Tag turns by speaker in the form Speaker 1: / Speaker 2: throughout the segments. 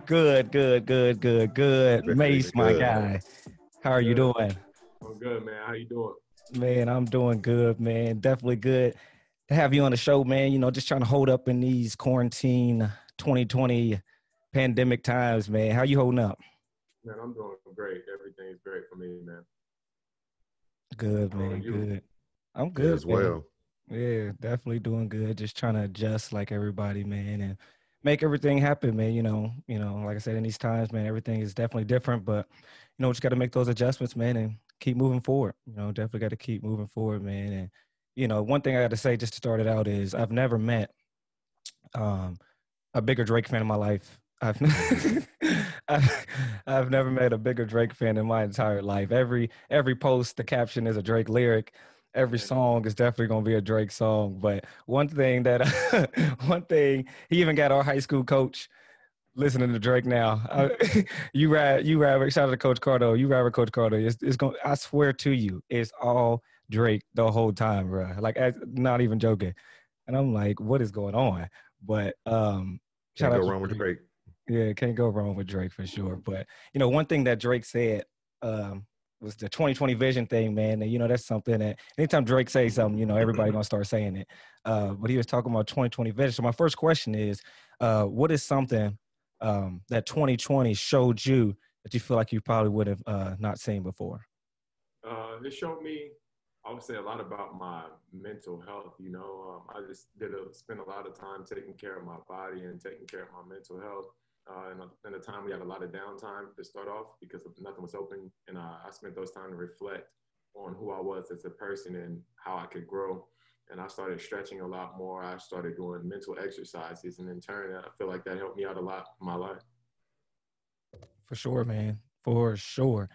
Speaker 1: Good.
Speaker 2: Very
Speaker 1: Mace, my
Speaker 2: good.
Speaker 1: guy. How are you
Speaker 3: Good.
Speaker 1: doing?
Speaker 3: I'm good, man. How you doing?
Speaker 1: Man, I'm doing good, man. Definitely good to have you on the show, man. Just trying to hold up in these quarantine 2020 pandemic times, man. How you holding up?
Speaker 3: Man, I'm doing great. Everything's great for me, man.
Speaker 1: Good,
Speaker 3: How are
Speaker 1: man.
Speaker 3: you?
Speaker 1: Good. I'm
Speaker 2: Good
Speaker 1: good,
Speaker 2: as
Speaker 1: man.
Speaker 2: well.
Speaker 1: Yeah, definitely doing good. Just trying to adjust like everybody, man, and make everything happen, man. Like I said, in these times, man, everything is definitely different, but we just got to make those adjustments, man, and keep moving forward. Definitely got to keep moving forward, man. And one thing I got to say just to start it out is I've never met um a bigger Drake fan in my life. I've, I've never met a bigger Drake fan in my entire life. Every post, the caption is a Drake lyric. Every
Speaker 3: Man,
Speaker 1: song is definitely gonna be a Drake song. But one thing that one thing he even got our high school coach listening to Drake now. You ride. Shout out to Coach Cardo. You ride with Coach Cardo. It's going. I swear to you, it's all Drake the whole time, bro. Like, not even joking. And I'm like, what is going on? But shout
Speaker 2: Can't
Speaker 1: out
Speaker 2: go
Speaker 1: to
Speaker 2: wrong with
Speaker 1: Drake.
Speaker 2: Drake.
Speaker 1: Yeah, can't go wrong with Drake for sure. But one thing that Drake said was the 2020 vision thing, man. And that's something that anytime Drake says something, everybody gonna start saying it. But he was talking about 2020 vision. So my first question is, what is something that 2020 showed you that you feel like you probably would have not seen before?
Speaker 3: it showed me, I would say, a lot about my mental health. I just spend a lot of time taking care of my body and taking care of my mental health. In a time we had a lot of downtime to start off because nothing was open, and I spent those time to reflect on who I was as a person and how I could grow. And I started stretching a lot more. I started doing mental exercises, and in turn, I feel like that helped me out a lot in my life.
Speaker 1: For sure, man. For sure.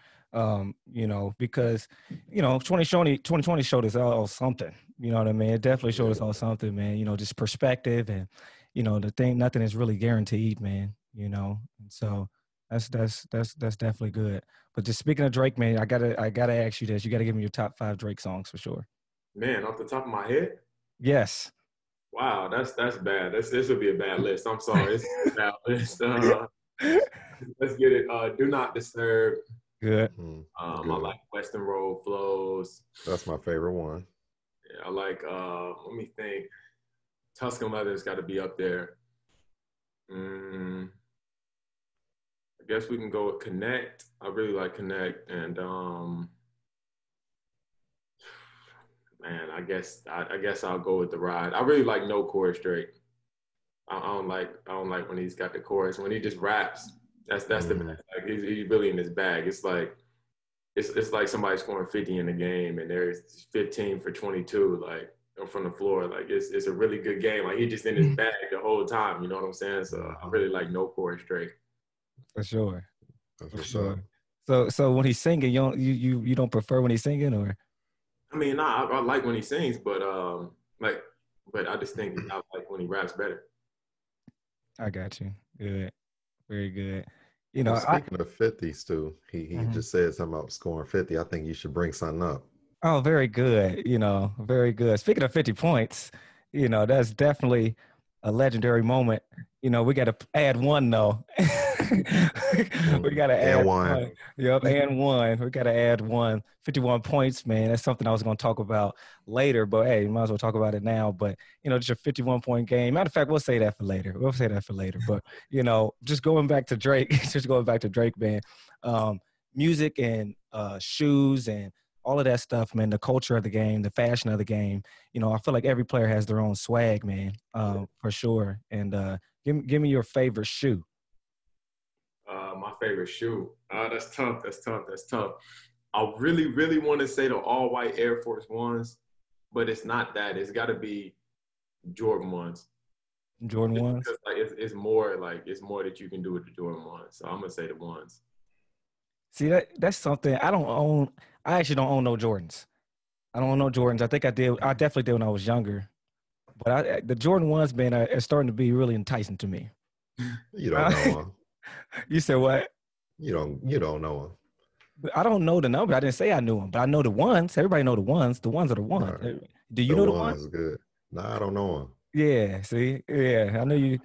Speaker 1: Because 2020 showed us all something. You know what I mean? It definitely showed us all something, man. Just perspective and the thing, nothing is really guaranteed, man. And so that's definitely good. But just speaking of Drake, man, I gotta ask you this. You gotta give me your top 5 Drake songs for sure.
Speaker 3: Man, off the top of my head,
Speaker 1: Yes.
Speaker 3: wow, that's bad. This would be a bad list. I'm sorry. It's a bad list. Let's get it. Do Not Disturb.
Speaker 1: Good.
Speaker 3: I
Speaker 2: Good.
Speaker 3: like Western Road Flows.
Speaker 2: That's my favorite one.
Speaker 3: Yeah, I like, let me think. Tuscan Leather's got to be up there. I guess we can go with Connect. I really like Connect. And, man, I guess I'll go with The Ride. I really like No Chorus Drake. I don't like when he's got the chorus. When he just raps, that's the best. Like he's really in his bag. It's like somebody scoring 50 in the game and there's 15 for 22 like from the floor. Like it's a really good game. Like he just in his bag the whole time. You know what I'm saying? So I really like No Chorus Drake.
Speaker 1: For sure.
Speaker 2: That's
Speaker 1: For
Speaker 2: what's
Speaker 1: sure.
Speaker 2: up.
Speaker 1: So when he's singing, you don't prefer when he's singing, or?
Speaker 3: I mean, nah, I like when he sings, but but I just think I like when he raps better.
Speaker 1: I got you. Good. Very good.
Speaker 2: Well,
Speaker 1: I
Speaker 2: speaking of 50s too, he
Speaker 1: Mhm.
Speaker 2: just said something about scoring 50. I think you should bring something up.
Speaker 1: Oh, very good. Very good. Speaking of 50 points, that's definitely a legendary moment. We got to add one though. We got to
Speaker 2: And
Speaker 1: add
Speaker 2: one.
Speaker 1: one. Yep, and one. We got to add one. 51 points, man. That's something I was going to talk about later, but hey, you might as well talk about it now. But, just a 51-point game. Matter of fact, we'll say that for later. We'll say that for later. But, just going back to Drake, man. Music and shoes and all of that stuff, man, the culture of the game, the fashion of the game. I feel like every player has their own swag, man, for sure. And give me your favorite shoe.
Speaker 3: My favorite shoe. That's tough. That's tough. That's tough. I really, really want to say the all white Air Force Ones, but it's not that. It's got to be Jordan ones.
Speaker 1: Jordan
Speaker 3: Just
Speaker 1: ones.
Speaker 3: because it's more that you can do with the Jordan ones. So I'm gonna say the ones.
Speaker 1: See, that's something I don't own. I actually don't own no Jordans. I don't own no Jordans. I think I did. I definitely did when I was younger. But the Jordan ones, man, are starting to be really enticing to me.
Speaker 2: You don't know him.
Speaker 1: You said what?
Speaker 2: You don't know him.
Speaker 1: I don't know the number. I didn't say I knew them, but I know the ones. Everybody know the ones. The ones are the ones.
Speaker 2: Right.
Speaker 1: Do you
Speaker 2: The
Speaker 1: know the ones?
Speaker 2: one's good. Nah, I don't know him.
Speaker 1: Yeah. See. Yeah. I know you.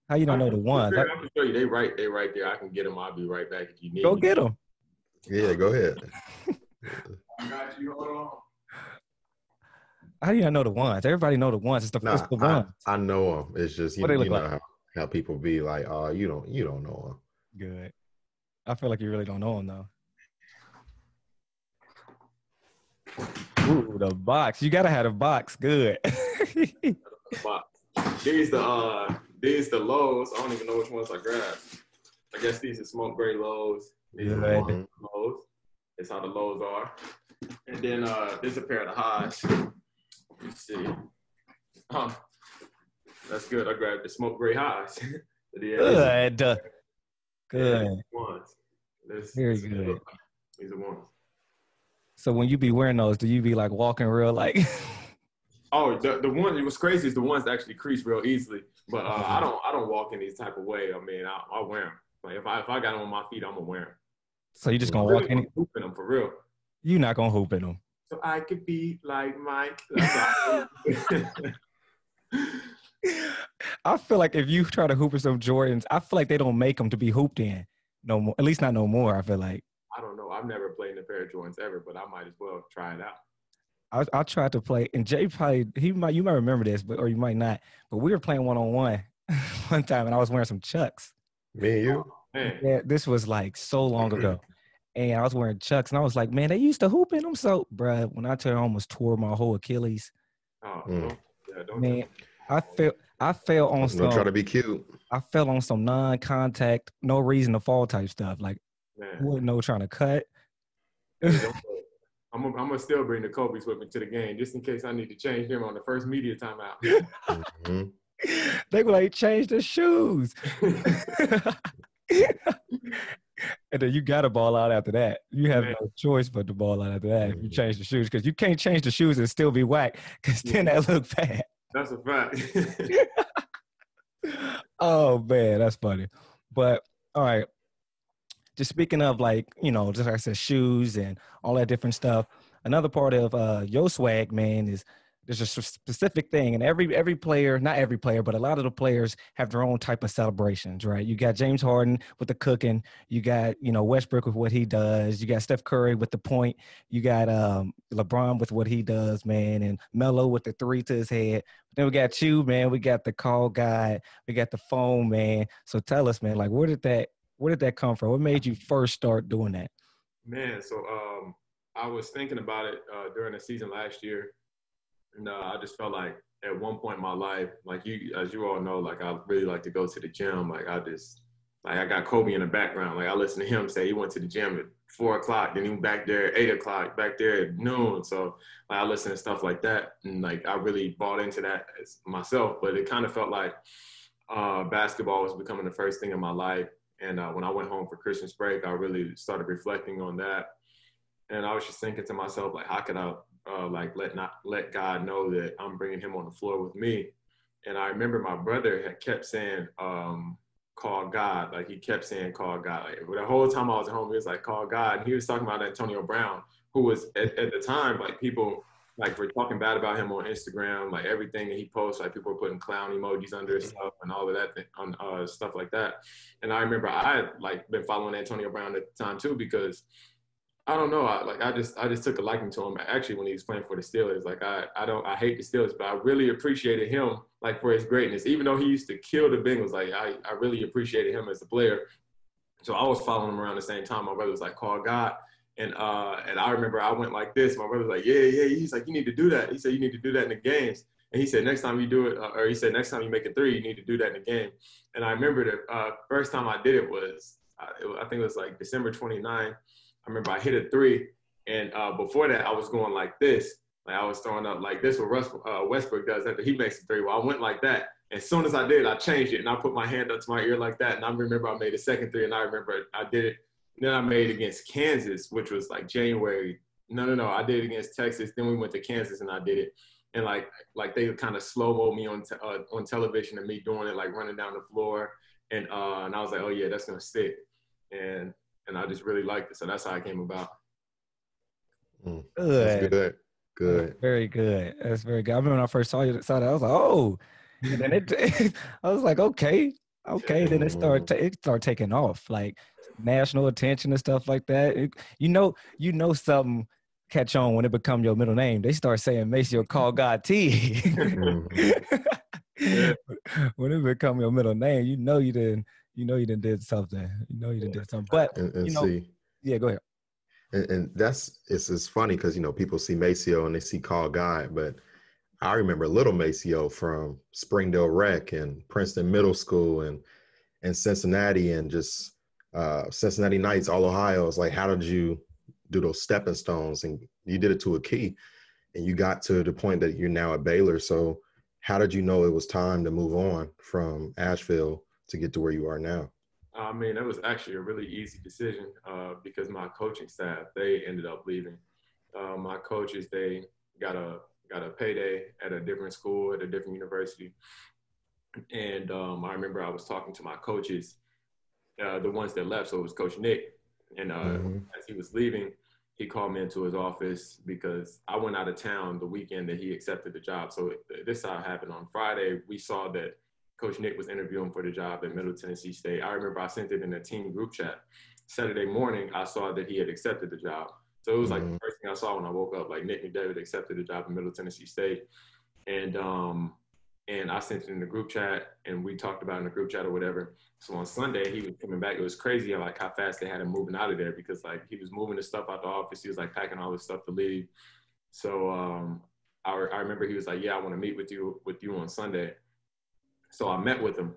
Speaker 1: How you don't know the ones?
Speaker 3: I can show you. They right there. I can get them. I'll be right back if you need
Speaker 1: Go
Speaker 3: me.
Speaker 1: get them.
Speaker 2: Yeah, go ahead.
Speaker 3: I got you. Hold on.
Speaker 1: How do you not know the ones? Everybody know the ones. It's the one.
Speaker 2: I know them. It's just
Speaker 1: What they look
Speaker 2: know
Speaker 1: like?
Speaker 2: how people be like, oh, you don't know
Speaker 1: Good. I feel like you really don't know them though. Ooh, the box. You gotta have the box. Good.
Speaker 3: These the lows. I don't even know which ones I grabbed. I guess these are smoke gray lows. These are the lows. That's how the lows are. And then there's a pair of the highs. Let's see. That's good. I grabbed the smoke gray highs.
Speaker 1: Good. Good.
Speaker 3: Yeah, ones.
Speaker 1: Very good.
Speaker 3: These are ones.
Speaker 1: So when you be wearing those, do you be like walking real like?
Speaker 3: Oh, the one it was crazy is the ones that actually crease real easily. But I don't walk in these type of way. I mean, I'll wear them. Like if I got them on my feet, I'm gonna wear them.
Speaker 1: So you just gonna walk in?
Speaker 3: Hoop in them for real.
Speaker 1: You're not gonna hoop in them.
Speaker 3: So I could be like Mike.
Speaker 1: I feel like if you try to hoop in some Jordans, I feel like they don't make them to be hooped in no more. At least not no more. I feel like.
Speaker 3: I don't know. I've never played in a pair of Jordans ever, but I might as well try it out.
Speaker 1: I tried to play, and Jay probably you might remember this, or you might not. But we were playing 1-on-1 one time, and I was wearing some Chucks.
Speaker 2: Me and you?
Speaker 1: Yeah, this was like so long ago, and I was wearing Chucks, and I was like, man, they used to hoop in them. So, bruh, when I tell you I almost tore my whole Achilles.
Speaker 3: Don't
Speaker 1: man, I fell on some.
Speaker 2: Don't try to be cute.
Speaker 1: I fell on some non-contact, no reason to fall type stuff. Like, wasn't no trying to cut.
Speaker 3: I'm gonna still bring the Kobe's with me to the game just in case I need to change them on the first media timeout.
Speaker 2: Mm-hmm.
Speaker 1: They were like, change the shoes. And then you got to ball out after that. You have no choice but to ball out after that if you change the shoes, because you can't change the shoes and still be whack, because then that look bad.
Speaker 3: That's a fact.
Speaker 1: Oh, man, that's funny. But, all right. Just speaking of, like, just like I said, shoes and all that different stuff, another part of your swag, man, is there's a specific thing. And every player, not every player, but a lot of the players have their own type of celebrations, right? You got James Harden with the cooking. You got, Westbrook with what he does. You got Steph Curry with the point. You got LeBron with what he does, man, and Melo with the three to his head. Then we got you, man. We got the call guy. We got the phone, man. So tell us, man, like, where did that come from? What made you first start doing that?
Speaker 3: Man, so I was thinking about it during the season last year. And I just felt like at one point in my life, like as you all know, like I really like to go to the gym. Like I got Kobe in the background. Like I listen to him say he went to the gym at 4:00, then he went back there at 8:00, back there at noon. So like, I listen to stuff like that. And like, I really bought into that as myself, but it kind of felt like basketball was becoming the first thing in my life. And when I went home for Christmas break, I really started reflecting on that. And I was just thinking to myself, like, how could I let God know that I'm bringing him on the floor with me? And I remember my brother had kept saying, call God. Like he kept saying, call God. Like the whole time I was at home, he was like, call God. And he was talking about Antonio Brown, who was at the time, like people like were talking bad about him on Instagram, like everything that he posts, like people were putting clown emojis under his stuff and all of that on stuff like that. And I remember I had like been following Antonio Brown at the time too, because I don't know. I just took a liking to him actually when he was playing for the Steelers. Like I hate the Steelers, but I really appreciated him like for his greatness. Even though he used to kill the Bengals, like I really appreciated him as a player. So I was following him around the same time. My brother was like, call God. And I remember I went like this. My brother was like, yeah. He's like, you need to do that. He said, you need to do that in the games. And he said, next time you do it, or he said, next time you make a three, you need to do that in the game. And I remember the first time I did it was, I think it was like December 29th. I remember I hit a three, and before that, I was going like this. Like I was throwing up like this, what Westbrook does after he makes a three. Well, I went like that. As soon as I did, I changed it, and I put my hand up to my ear like that. And I remember I made a second three, and I remember I did it. And then I made it against Kansas, which was like January. No. I did it against Texas. Then we went to Kansas, and I did it. And like they kind of slow-mo me on television and me doing it, like running down the floor. And I was like, oh, yeah, that's going to stick. And I just really liked it. So that's how it came about.
Speaker 1: Good.
Speaker 2: That's good. Good.
Speaker 1: That's very good. That's very good. I remember when I first saw that, I was like, oh. And then I was like, okay. Okay, then it start taking off, like national attention and stuff like that. You know something catch on when it become your middle name. They start saying MaCio call God T.
Speaker 3: Yeah.
Speaker 1: When it become your middle name, you didn't did something. But
Speaker 2: and
Speaker 1: you know,
Speaker 2: see,
Speaker 1: yeah, go ahead.
Speaker 2: and it's funny because people see MaCio and they see Call Guy, but I remember little MaCio from Springdale Rec and Princeton Middle School and Cincinnati and just Cincinnati Knights, all Ohio. It's like, how did you do those stepping stones? And you did it to a key, and you got to the point that you're now at Baylor. So how did you know it was time to move on from Asheville to get to where you are now?
Speaker 3: I mean, it was actually a really easy decision because my coaching staff, they ended up leaving. My coaches, they got a payday at a different school, at a different university. And I remember I was talking to my coaches, the ones that left. So it was Coach Nick. And as he was leaving, he called me into his office because I went out of town the weekend that he accepted the job. So this all happened on Friday. We saw that Coach Nick was interviewing for the job at Middle Tennessee State. I remember I sent it in a team group chat. Saturday morning, I saw that he had accepted the job. So it was like the first thing I saw when I woke up, like Nick McDavid accepted the job at Middle Tennessee State. And I sent it in the group chat, and we talked about it in the group chat or whatever. So on Sunday, he was coming back. It was crazy how fast they had him moving out of there because he was moving the stuff out the office. He was packing all his stuff to leave. So I remember he was like, yeah, I want to meet with you on Sunday. So I met with him,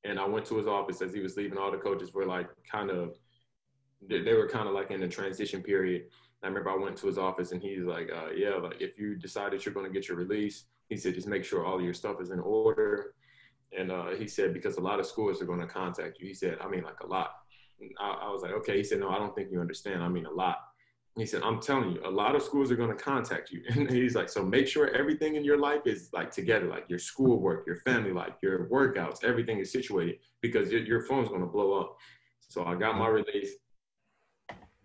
Speaker 3: and I went to his office as he was leaving. All the coaches were they were kind of in the transition period. I remember I went to his office, and he's like, yeah, if you decide that you're going to get your release, he said, just make sure all of your stuff is in order. And he said, because a lot of schools are going to contact you. He said, I mean, a lot. And I was like, okay. He said, no, I don't think you understand. I mean, a lot. He said, I'm telling you, a lot of schools are going to contact you. And he's like, so make sure everything in your life is together, your schoolwork, your family life, your workouts, everything is situated because your phone's going to blow up. So I got my release.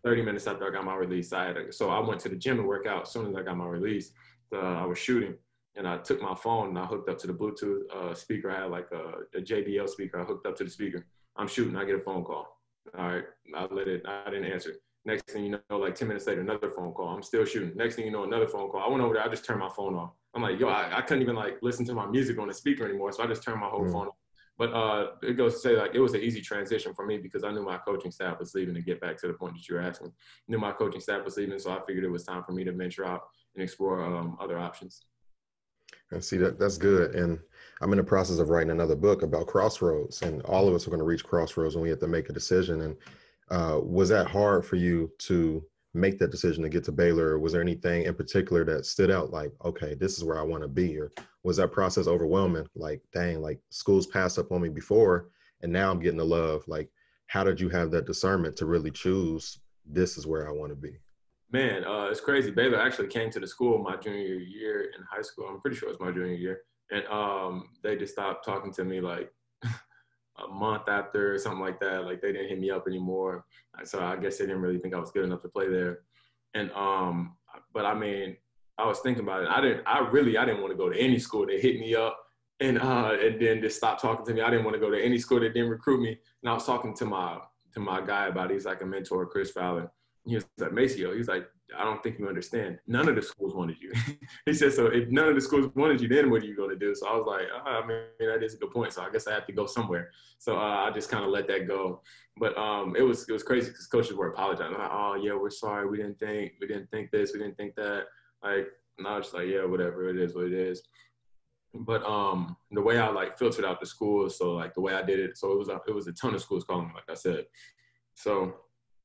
Speaker 3: 30 minutes after I got my release, so I went to the gym and work out. As soon as I got my release, I was shooting. And I took my phone and I hooked up to the Bluetooth speaker. I had a JBL speaker. I hooked up to the speaker. I'm shooting. I get a phone call. All right. I didn't answer. Next thing you know, 10 minutes later, another phone call. I'm still shooting. Next thing you know, another phone call. I went over there. I just turned my phone off. I'm like, yo, I couldn't even listen to my music on the speaker anymore. So I just turned my whole phone off. But it goes to say it was an easy transition for me because I knew my coaching staff was leaving to get back to the point that you were asking. I knew my coaching staff was leaving. So I figured it was time for me to venture out and explore other options.
Speaker 2: And see, that's good. And I'm in the process of writing another book about crossroads, and all of us are going to reach crossroads when we have to make a decision. And was that hard for you to make that decision to get to Baylor? Or was there anything in particular that stood out okay, this is where I want to be? Or was that process overwhelming? Dang, schools passed up on me before and now I'm getting the love. How did you have that discernment to really choose, this is where I want to be?
Speaker 3: Man, it's crazy. Baylor actually came to the school my junior year in high school. I'm pretty sure it's my junior year. And they just stopped talking to me a month after or something like that. They didn't hit me up anymore. So I guess they didn't really think I was good enough to play there. And but I mean, I was thinking about it. I didn't want to go to any school that hit me up and then just stop talking to me. I didn't want to go to any school that didn't recruit me. And I was talking to my guy about it. He's a mentor, Chris Fallon. He was like, MaCio, he's like, I don't think you understand. None of the schools wanted you. He said, so if none of the schools wanted you, then what are you going to do? So I was like, I mean, that is a good point. So I guess I have to go somewhere. So I just kind of let that go. But it was crazy because coaches were apologizing. Like, oh, yeah, we're sorry. We didn't think this. We didn't think that. And I was just like, yeah, whatever. It is what it is. But the way I filtered out the schools, so the way I did it, so it was a ton of schools calling me, like I said. So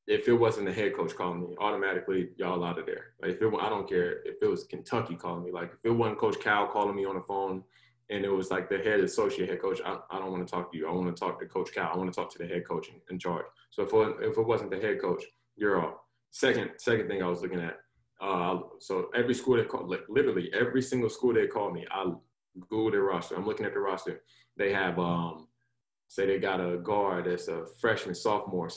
Speaker 3: if it wasn't the head coach calling me, automatically y'all out of there. I don't care if it was Kentucky calling me. If it wasn't Coach Cal calling me on the phone, and it was the head associate head coach, I don't want to talk to you. I want to talk to Coach Cal. I want to talk to the head coach in charge. So if it wasn't the head coach, you're off. Second thing I was looking at. So every school they called, literally every single school they called me, I Googled their roster. I'm looking at the roster. They have say they got a guard that's a freshman, sophomore,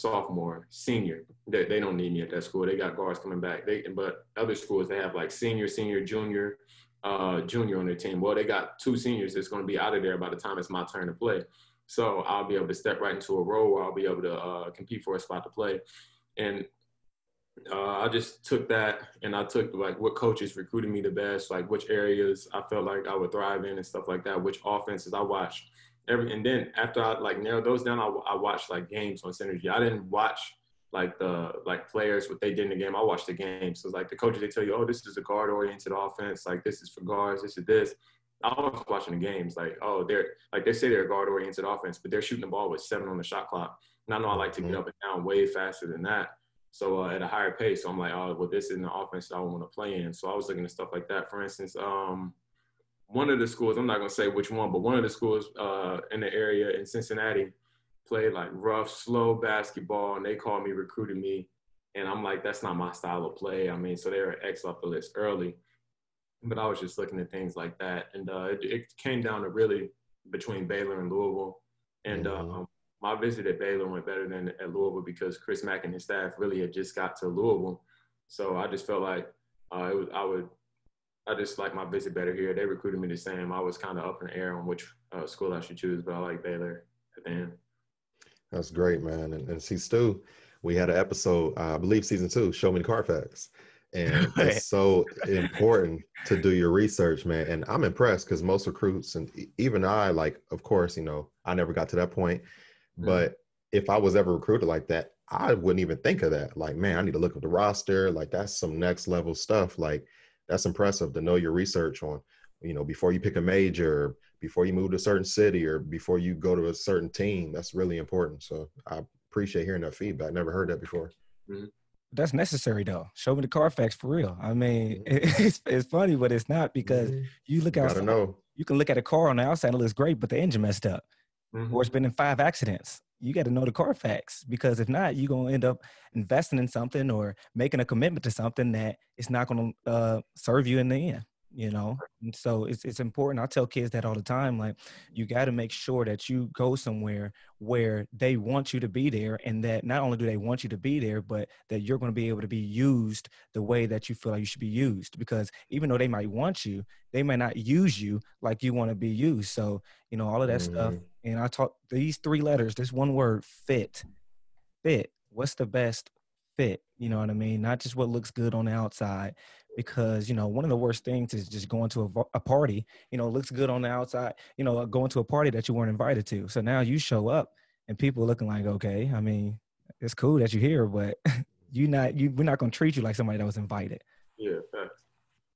Speaker 3: senior. They don't need me at that school. They got guards coming back. But other schools, they have senior, junior on their team. Well, they got two seniors that's going to be out of there by the time it's my turn to play. So I'll be able to step right into a role where I'll be able to compete for a spot to play. And I just took that, and I took like what coaches recruited me the best, like which areas I felt like I would thrive in and stuff like that, which offenses I watched and then after I like narrowed those down, I watched like games on Synergy. I didn't watch like the players what they did in the game. I watched the game. So like the coaches, they tell you, oh, this is a guard oriented offense, like this is for guards, this is this. I was watching the games like, oh, they say they're a guard oriented offense, but they're shooting the ball with 7 on the shot clock. And I know I like to get up and down way faster than that. So at a higher pace. So I'm like, oh, well, this isn't the offense that I want to play in. So I was looking at stuff like that. For instance, one of the schools, I'm not going to say which one, but one of the schools in the area in Cincinnati played like rough, slow basketball, and they called me, recruited me. And I'm like, that's not my style of play. I mean, so they were X off the list early. But I was just looking at things like that. And it came down to really between Baylor and Louisville. And my visit at Baylor went better than at Louisville because Chris Mack and his staff really had just got to Louisville. So I just felt like I just like my visit better here. They recruited me the same. I was kind of up in the air on which school I should choose, but I like Baylor at the end.
Speaker 2: That's great, man. And see, Stu, we had an episode, I believe season 2, Show Me the Carfax. And it's so important to do your research, man. And I'm impressed because most recruits, and even I, like, of course, you know, I never got to that point. But if I was ever recruited like that, I wouldn't even think of that. Like, man, I need to look at the roster. Like, that's some next level stuff. Like, that's impressive to know your research on, you know, before you pick a major, before you move to a certain city, or before you go to a certain team. That's really important. So I appreciate hearing that feedback. Never heard that before.
Speaker 1: That's necessary though. Show me the Carfax for real. I mean, it's funny, but it's not because you look outside. You can look at a car on the outside and it looks great, but the engine messed up, or it's been in 5 accidents. You got to know the Carfax, because if not, you're going to end up investing in something or making a commitment to something that it's not going to serve you in the end, you know? And so it's important. I tell kids that all the time, like, you got to make sure that you go somewhere where they want you to be there, and that not only do they want you to be there, but that you're going to be able to be used the way that you feel like you should be used, because even though they might want you, they might not use you like you want to be used. So, you know, all of that stuff. And I taught these 3 letters, this one word, fit. What's the best fit? You know what I mean? Not just what looks good on the outside, because, you know, one of the worst things is just going to a party, you know, looks good on the outside, you know, going to a party that you weren't invited to. So now you show up and people are looking like, okay, I mean, it's cool that you're here, but we're not going to treat you like somebody that was invited.
Speaker 3: Yeah, facts.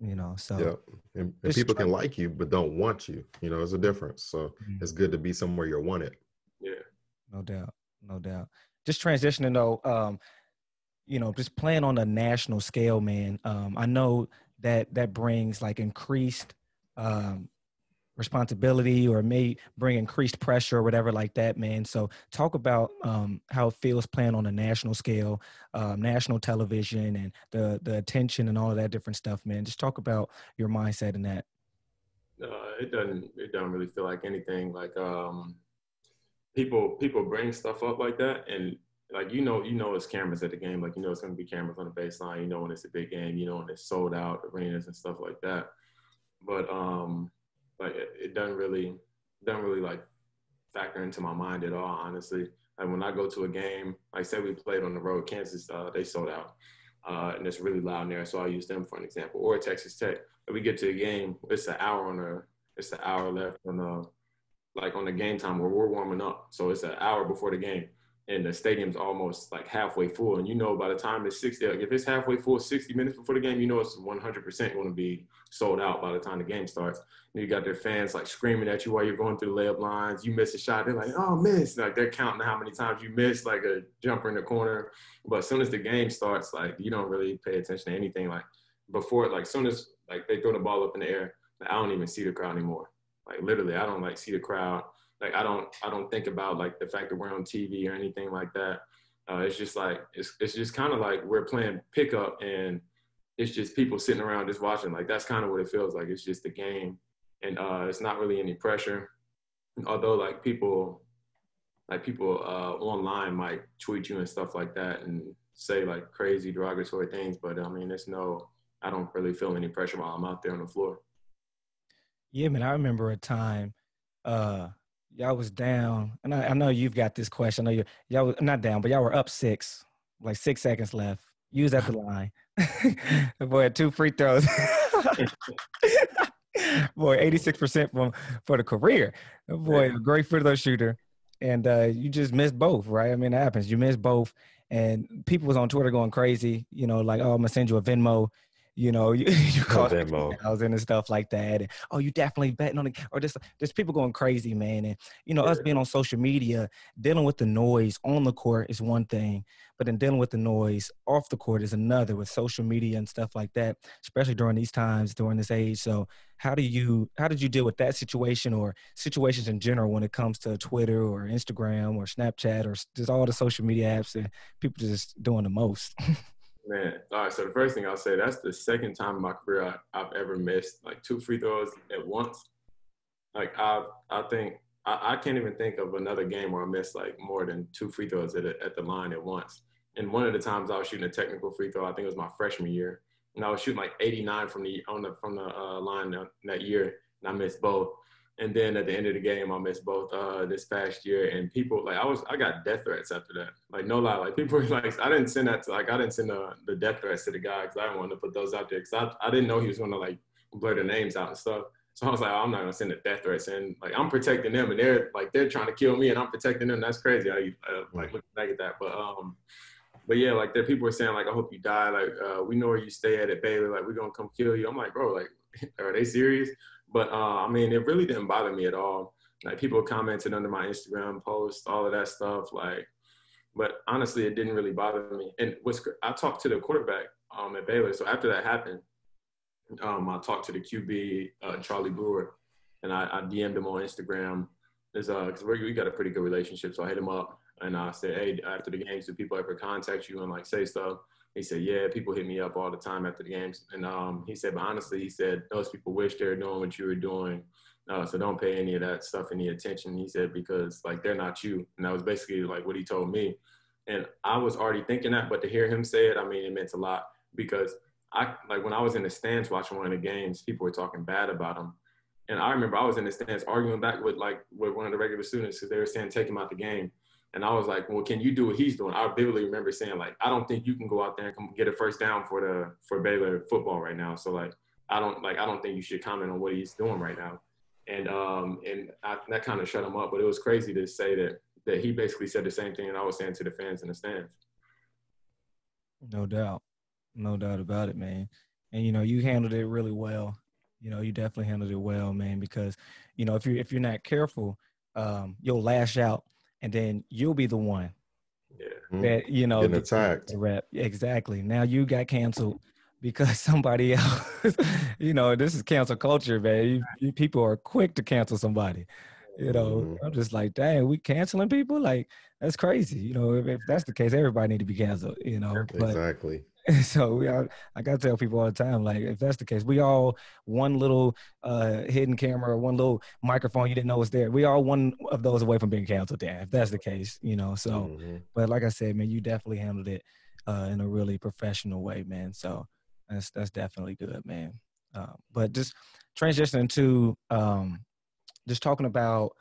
Speaker 1: You know, so
Speaker 2: yeah, and people can like you but don't want you. You know, there's a difference. So it's good to be somewhere you're wanted.
Speaker 3: Yeah,
Speaker 1: no doubt. Just transitioning though, you know, just playing on a national scale, man. I know that brings like increased responsibility, or may bring increased pressure or whatever like that, man. So talk about how it feels playing on a national scale, national television, and the attention and all of that different stuff, man. Just talk about your mindset in that.
Speaker 3: It doesn't really feel like anything. Like people bring stuff up like that, and like you know it's cameras at the game. Like, you know, it's going to be cameras on the baseline. You know, when it's a big game. You know, when it's sold out arenas and stuff like that. But like it doesn't really like factor into my mind at all, honestly. Like when I go to a game, like say we played on the road, Kansas, they sold out, and it's really loud in there. So I'll use them for an example. Or Texas Tech. If we get to a game, it's an hour left on the game time where we're warming up. So it's an hour before the game, and the stadium's almost like halfway full. And you know, by the time it's 60, like if it's halfway full, 60 minutes before the game, you know it's 100% going to be sold out by the time the game starts. And you got their fans like screaming at you while you're going through the layup lines. You miss a shot, they're like, "Oh, miss!" Like they're counting how many times you missed, like a jumper in the corner. But as soon as the game starts, like you don't really pay attention to anything. Like before, like soon as like they throw the ball up in the air, like, I don't even see the crowd anymore. Like literally, I don't like see the crowd. Like I don't think about like the fact that we're on TV or anything like that. It's just like it's just kind of like we're playing pickup, and it's just people sitting around just watching. Like that's kind of what it feels like. It's just a game, and it's not really any pressure. Although like people online might tweet you and stuff like that and say like crazy derogatory things, but I mean I don't really feel any pressure while I'm out there on the floor.
Speaker 1: Yeah, man, I remember a time, y'all was down, and I know you've got this question. I know y'all was not down, but y'all were up 6, like 6 seconds left. You was at the line. The boy had 2 free throws. Boy, 86% for the career. Boy, a great free throw shooter. And you just missed both, right? I mean, it happens. You missed both. And people was on Twitter going crazy, like, oh, I'm going to send you a Venmo. You cost
Speaker 2: Venmo.
Speaker 1: 50,000 and stuff like that. And, oh, you definitely betting on it. Or there's people going crazy, man. And, us being on social media, dealing with the noise on the court is one thing. But then dealing with the noise off the court is another, with social media and stuff like that, especially during these times, during this age. So how did you deal with that situation, or situations in general, when it comes to Twitter or Instagram or Snapchat or just all the social media apps that people just doing the most?
Speaker 3: Man, all right. So the first thing I'll say, that's the second time in my career I've ever missed like 2 free throws at once. Like I think I can't even think of another game where I missed like more than 2 free throws at the line at once. And one of the times I was shooting a technical free throw, I think it was my freshman year, and I was shooting like 89 from the line that year, and I missed both. And then at the end of the game, I missed both this past year. And people like I got death threats after that. Like no lie, like people were like, I didn't send the death threats to the guy because I didn't want to put those out there because I didn't know he was going to like blur the names out and stuff. So I was like, oh, I'm not gonna send the death threats, and like I'm protecting them, and they're trying to kill me, and I'm protecting them. That's crazy. I like looking back at that, but yeah, like there people were saying like, I hope you die. Like we know where you stay at Baylor. Like we're gonna come kill you. I'm like, bro, like are they serious? But I mean, it really didn't bother me at all. Like people commented under my Instagram post, all of that stuff. Like, but honestly, it didn't really bother me. And I talked to the quarterback at Baylor. So after that happened, I talked to the QB, Charlie Brewer, and I DM'd him on Instagram. Because we got a pretty good relationship. So I hit him up and I said, hey, after the games, do people ever contact you and like say stuff? He said, yeah, people hit me up all the time after the games. And he said, but honestly, he said, those people wish they were doing what you were doing. So don't pay any of that stuff any attention. He said, because like, they're not you. And that was basically like what he told me. And I was already thinking that, but to hear him say it, I mean, it meant a lot, because when I was in the stands watching one of the games, people were talking bad about him. And I remember I was in the stands arguing back with one of the regular students because they were saying, take him out the game. And I was like, well, can you do what he's doing? I vividly remember saying, like, I don't think you can go out there and come get a first down for Baylor football right now. So like, I don't think you should comment on what he's doing right now. And that kind of shut him up. But it was crazy to say that he basically said the same thing that I was saying to the fans in the stands.
Speaker 1: No doubt about it, man. And you handled it really well. You definitely handled it well, man, because if you're not careful, you'll lash out, and then you'll be the one that
Speaker 2: getting attacked.
Speaker 1: Rep. Exactly. Now you got canceled because somebody else. This is cancel culture, man. People are quick to cancel somebody. I'm just like, dang, we canceling people? Like, that's crazy. If that's the case, everybody need to be canceled. But,
Speaker 2: exactly.
Speaker 1: So I gotta tell people all the time, like, if that's the case, we all one little hidden camera, one little microphone you didn't know was there. We all one of those away from being canceled. There, if that's the case, So, but like I said, man, you definitely handled it in a really professional way, man. So that's definitely good, man. But just transitioning to just talking about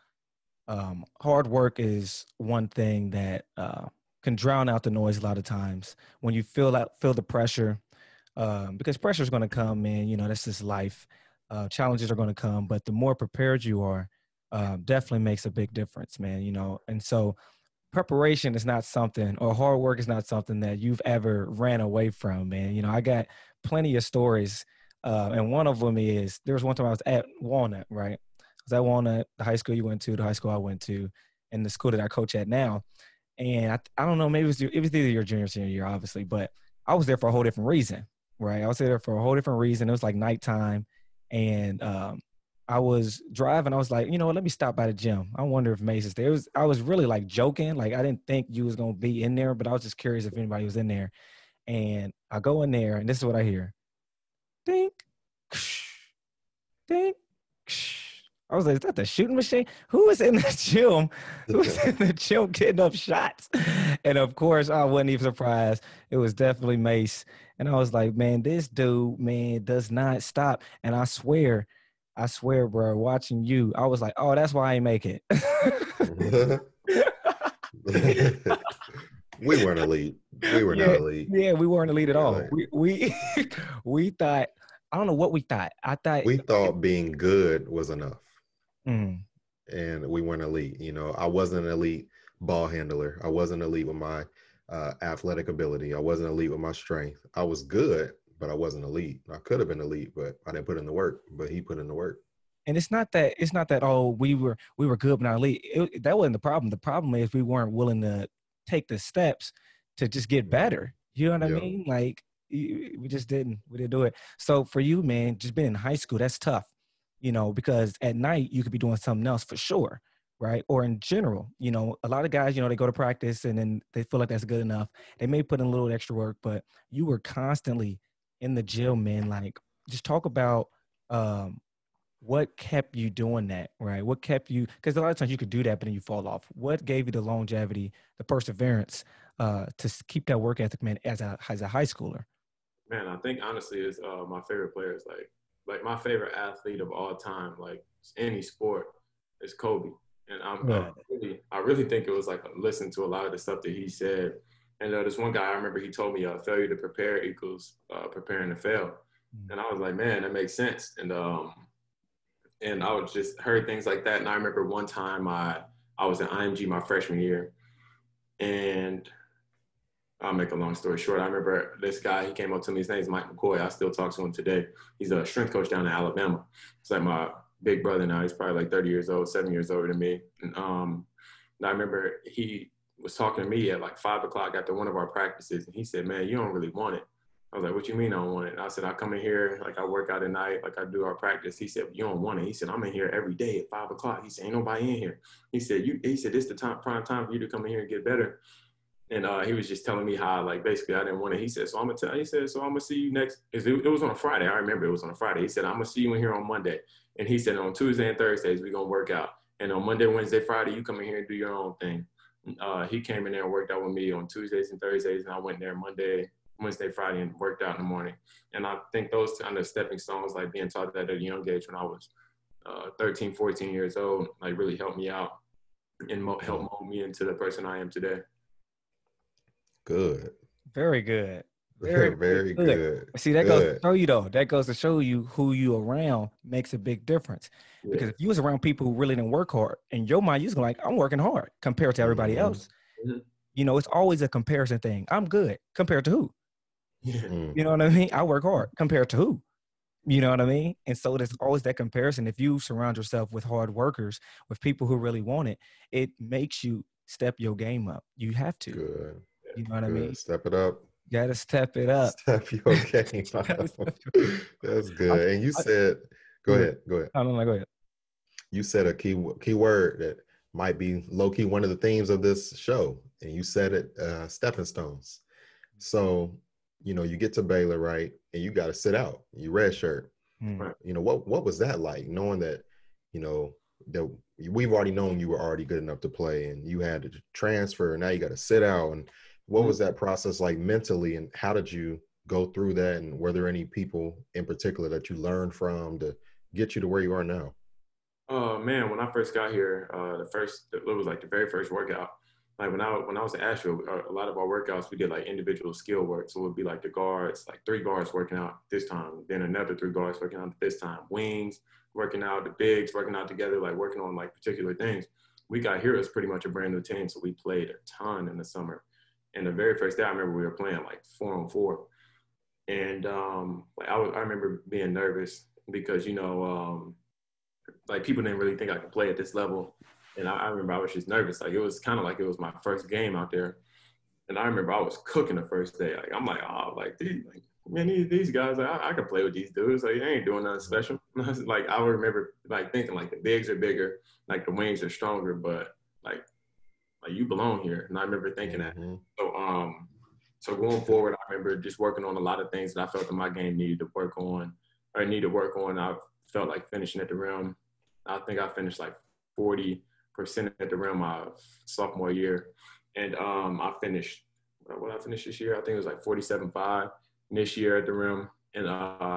Speaker 1: hard work is one thing that can drown out the noise a lot of times when you feel the pressure, because pressure is going to come, man. That's just life. Challenges are going to come, but the more prepared you are, definitely makes a big difference, man. And so preparation is not something, or hard work is not something that you've ever ran away from, man. I got plenty of stories, and one of them is there was one time I was at Walnut, right? I was at Walnut, the high school you went to, the high school I went to, and the school that I coach at now. And I don't know, maybe it was either your junior or senior year, obviously, but I was there for a whole different reason, right? I was there for a whole different reason. It was like nighttime, and I was driving. I was like, let me stop by the gym. I wonder if Mace is there. I was really like joking. Like, I didn't think you was going to be in there, but I was just curious if anybody was in there. And I go in there, and this is what I hear. Dink, dink, I was like, is that the shooting machine? Who is in the gym? Who's in the gym getting up shots? And of course, I wasn't even surprised. It was definitely Mace. And I was like, man, this dude, man, does not stop. And I swear, I swear, bro, watching you, I was like, oh, that's why I ain't make it.
Speaker 2: We weren't elite. We were not
Speaker 1: Yeah,
Speaker 2: elite.
Speaker 1: yeah, we weren't elite at all.
Speaker 2: Like,
Speaker 1: We thought, I don't know what we thought. I thought,
Speaker 2: we thought being good was enough,
Speaker 1: mm,
Speaker 2: and we weren't elite. You know, I wasn't an elite ball handler. I wasn't elite with my athletic ability. I wasn't elite with my strength. I was good, but I wasn't elite. I could have been elite, but I didn't put in the work. But he put in the work.
Speaker 1: and it's not that oh we were good but not elite. That wasn't the problem. The problem is we weren't willing to take the steps to just get better. You know what I
Speaker 2: Yeah.
Speaker 1: mean? Like we just didn't do it. So for you, man, just being in high school, that's tough. Because at night you could be doing something else for sure, right? Or in general, a lot of guys, they go to practice and then they feel like that's good enough. They may put in a little extra work, but you were constantly in the gym, man. Like, just talk about um, what kept you doing that, right? What kept you, because a lot of times you could do that, but then you fall off. What gave you the longevity, the perseverance to keep that work ethic, man, as a high schooler?
Speaker 3: Man, I think honestly is my favorite players. Like my favorite athlete of all time, like any sport, is Kobe. And I really think it was like listening to a lot of the stuff that he said. And this one guy, I remember he told me failure to prepare equals preparing to fail. And I was like, man, that makes sense. And I was just heard things like that. And I remember one time I was in IMG my freshman year, and I'll make a long story short. I remember this guy, he came up to me. His name's Mike McCoy. I still talk to him today. He's a strength coach down in Alabama. It's like my big brother now. He's probably like 30 years old, 7 years older than me. And I remember he was talking to me at like 5 o'clock after one of our practices. And he said, man, you don't really want it. I was like, what you mean I don't want it? And I said, I come in here, like I work out at night, like I do our practice. He said, you don't want it. He said, I'm in here every day at 5 o'clock. He said, ain't nobody in here. He said, this the prime time for you to come in here and get better. And he was just telling me how, like, basically I didn't want it. He said, so I'm going to see you next. It was on a Friday. I remember it was on a Friday. He said, I'm going to see you in here on Monday. And he said, on Tuesday and Thursdays, we're going to work out. And on Monday, Wednesday, Friday, you come in here and do your own thing. He came in there and worked out with me on Tuesdays and Thursdays. And I went there Monday, Wednesday, Friday, and worked out in the morning. And I think those kind of stepping stones, like being taught that at a young age when I was 13, 14 years old, like really helped me out and helped mold me into the person I am today.
Speaker 2: Good.
Speaker 1: Very good.
Speaker 2: Very good.
Speaker 1: See, that goes to show you, though. That goes to show you who you around makes a big difference. Yeah. Because if you was around people who really didn't work hard, in your mind, you're like, I'm working hard compared to everybody else. Mm-hmm. It's always a comparison thing. I'm good compared to who? Yeah. You know what I mean? I work hard compared to who? You know what I mean? And so there's always that comparison. If you surround yourself with hard workers, with people who really want it, it makes you step your game up. You have to.
Speaker 2: Good.
Speaker 1: You know what I mean?
Speaker 2: Step it up.
Speaker 1: You gotta step it up.
Speaker 2: Step your game up. That's good. And you said, go ahead.
Speaker 1: No, go ahead.
Speaker 2: You said a key word that might be low-key one of the themes of this show. And you said it, stepping stones. So, you get to Baylor, right? And you got to sit out. You redshirt. Right. What was that like, knowing that, that we've already known you were already good enough to play, and you had to transfer, and now you got to sit out. And what was that process like mentally, and how did you go through that? And were there any people in particular that you learned from to get you to where you are now?
Speaker 3: Man, when I first got here, it was like the very first workout. Like when I was at Asheville, a lot of our workouts, we did like individual skill work. So it would be like the guards, like 3 guards working out this time, then another 3 guards working out this time, wings working out, the bigs working out together, like working on like particular things. We got here as pretty much a brand new team, so we played a ton in the summer. And the very first day, I remember we were playing like 4-on-4, and I remember being nervous because like people didn't really think I could play at this level. And I remember I was just nervous. Like, it was kind of like it was my first game out there. And I remember I was cooking the first day. Like, I'm like, oh, like, these guys, I can play with these dudes. Like, they ain't doing nothing special. Like, I remember, like, thinking, like, the bigs are bigger, like, the wings are stronger, but, like you belong here. And I remember thinking that. So going forward, I remember just working on a lot of things that I felt that my game needed to work on. I felt like finishing at the rim. I think I finished, like, 40% at the rim my sophomore year. And I finished this year? I think it was like 47.5 this year at the rim. And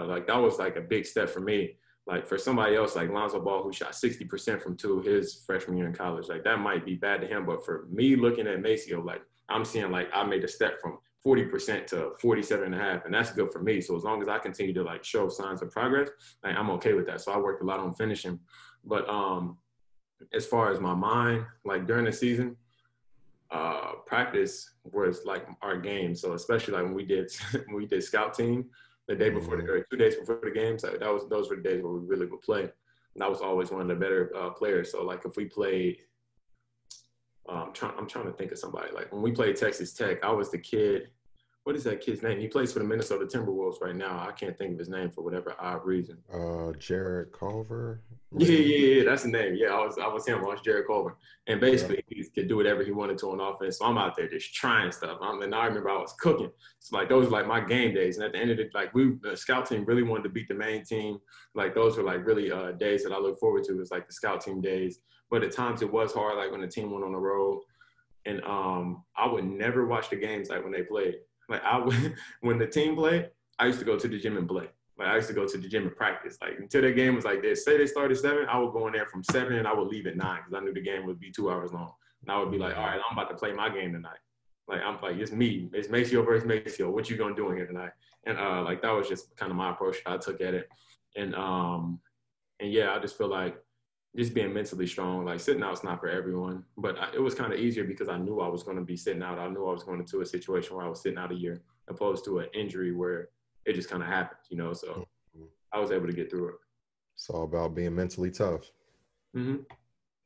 Speaker 3: like that was like a big step for me. like for somebody else, like Lonzo Ball, who shot 60% from two his freshman year in college, like that might be bad to him. But for me looking at MaCio, like I'm seeing like I made a step from 40% to 47.5, and that's good for me. So as long as I continue to like show signs of progress, like I'm okay with that. So I worked a lot on finishing. But as far as my mind, like during the season, practice was like our game. So especially like when we did scout team the day before or 2 days before the games, like those were the days where we really would play. And I was always one of the better players. So like if we played, I'm trying to think of somebody. Like when we played Texas Tech, I was the kid. What is that kid's name? He plays for the Minnesota Timberwolves right now. I can't think of his name for whatever odd reason.
Speaker 2: Jared Culver.
Speaker 3: Yeah, that's the name. Yeah, I was him. I was Jared Culver, and basically he could do whatever he wanted to on offense. So I'm out there just trying stuff. And I remember I was cooking. So like those were like my game days. And at the end of it, like the scout team really wanted to beat the main team. Like those were like really days that I look forward to. Is like the scout team days. But at times it was hard, like when the team went on the road, and I would never watch the games like when they played. Like when the team played, I used to go to the gym and play. Like I used to go to the gym and practice. Like until their game was like this. Say they started 7, I would go in there from 7 and I would leave at 9 because I knew the game would be 2 hours long. And I would be like, all right, I'm about to play my game tonight. Like I'm like, it's me. It's MaCio versus MaCio. What you gonna do in here tonight? And like that was just kind of my approach I took at it. And yeah, I just feel like just being mentally strong, like sitting out is not for everyone, but it was kind of easier because I knew I was going to be sitting out. I knew I was going into a situation where I was sitting out a year opposed to an injury where it just kind of happened, you know? So I was able to get through it.
Speaker 2: It's all about being mentally tough.
Speaker 3: Mm-hmm.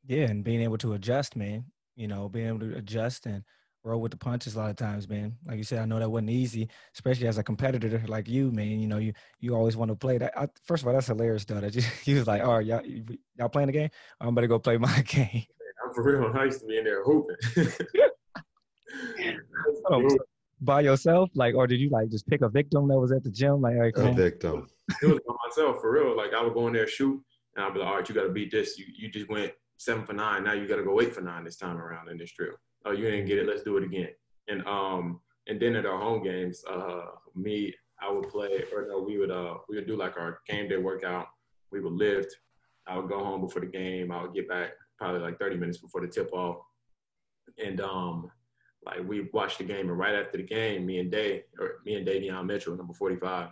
Speaker 1: Yeah, and being able to adjust, man. Being able to adjust and roll with the punches a lot of times, man. Like you said, I know that wasn't easy, especially as a competitor like you, man. You always want to play that. First of all, that's hilarious, though. That you was like, all right, y'all playing the game? I'm about to go play my game.
Speaker 3: I'm for real. I used to be in there hooping.
Speaker 1: By yourself, like, or did you like just pick a victim that was at the gym? Like, all right, come on.
Speaker 2: Victim.
Speaker 3: It was by myself, for real. Like I would go in there shoot, and I'd be like, all right, you got to beat this. You just went 7 for 9. Now you got to go 8 for 9 this time around in this drill. Oh, you didn't get it. Let's do it again. And then at our home games, I would play, or no, we would do like our game day workout. We would lift. I would go home before the game. I would get back probably like 30 minutes before the tip off. And like we watched the game, and right after the game, me and Davion Mitchell, number 45,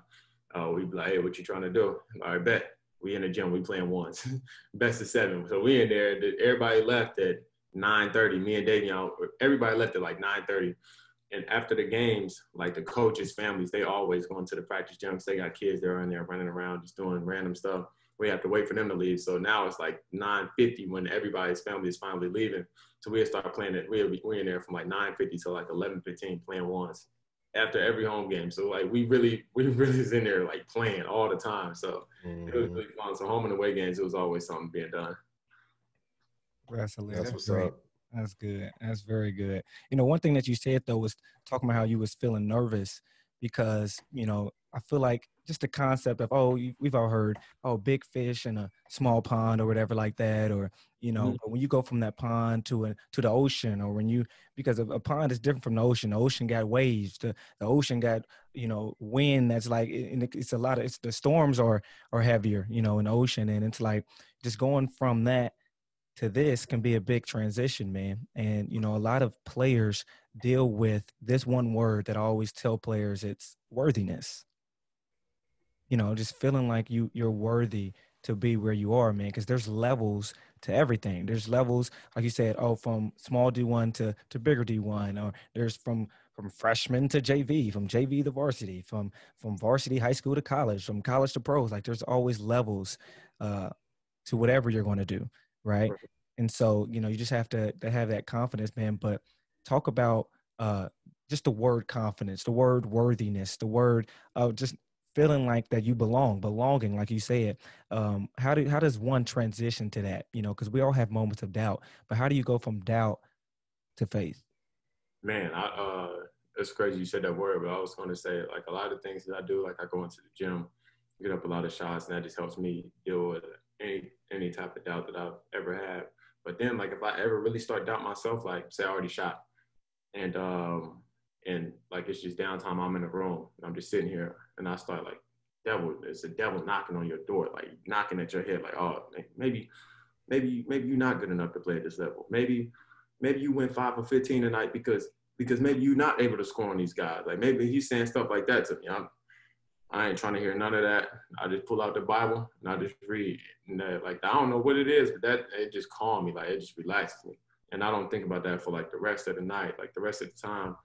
Speaker 3: we'd be like, hey, what you trying to do? All right, bet. We in the gym, we playing ones. Best of 7. So we in there, everybody left at 9:30. Me and Davion, everybody left at like 9:30. And after the games, like the coaches' families, they always go into the practice gyms. They got kids, they're in there running around, just doing random stuff. We have to wait for them to leave. So now it's like 9:50 when everybody's family is finally leaving. So we'll start playing it. We're in there from like 9:50 to like 11:15 playing ones after every home game. So like we really is in there like playing all the time. So it was really fun. So home and away games, it was always something being done.
Speaker 1: That's hilarious.
Speaker 2: That's what's up.
Speaker 1: That's good. That's very good. One thing that you said though was talking about how you was feeling nervous because, I feel like just the concept of, we've all heard, big fish in a small pond or whatever like that. Or, but when you go from that pond to the ocean, or because a pond is different from the ocean got waves, the ocean got, wind that's like, it's the storms are heavier, in the ocean. And it's like just going from that to this can be a big transition, man. And, a lot of players deal with this one word that I always tell players, it's worthiness. Just feeling like you're worthy to be where you are, man, because there's levels to everything. There's levels, like you said, from small D1 to bigger D1, or there's from freshman to JV, from JV to varsity, from varsity high school to college, from college to pros. Like there's always levels to whatever you're going to do, right? And so, you just have to have that confidence, man. But talk about just the word confidence, the word worthiness, the word just feeling like that you belonging, like you said. How does one transition to that? Because we all have moments of doubt, but how do you go from doubt to faith?
Speaker 3: Man, it's crazy you said that word, but I was going to say, like, a lot of things that I do, like I go into the gym, get up a lot of shots, and that just helps me deal with any type of doubt that I've ever had. But then, like, if I ever really start doubting myself, like, say I already shot, and like it's just downtime, I'm in a room, and I'm just sitting here, and I start like it's the devil knocking on your door, like knocking at your head, like, oh, maybe you're not good enough to play at this level. Maybe you went 5 for 15 tonight because maybe you're not able to score on these guys. Like maybe he's saying stuff like that to me. I ain't trying to hear none of that. I just pull out the Bible and I just read. And like, I don't know what it is, but it just calms me. Like, it just relaxes me. And I don't think about that for like the rest of the night. Like the rest of the time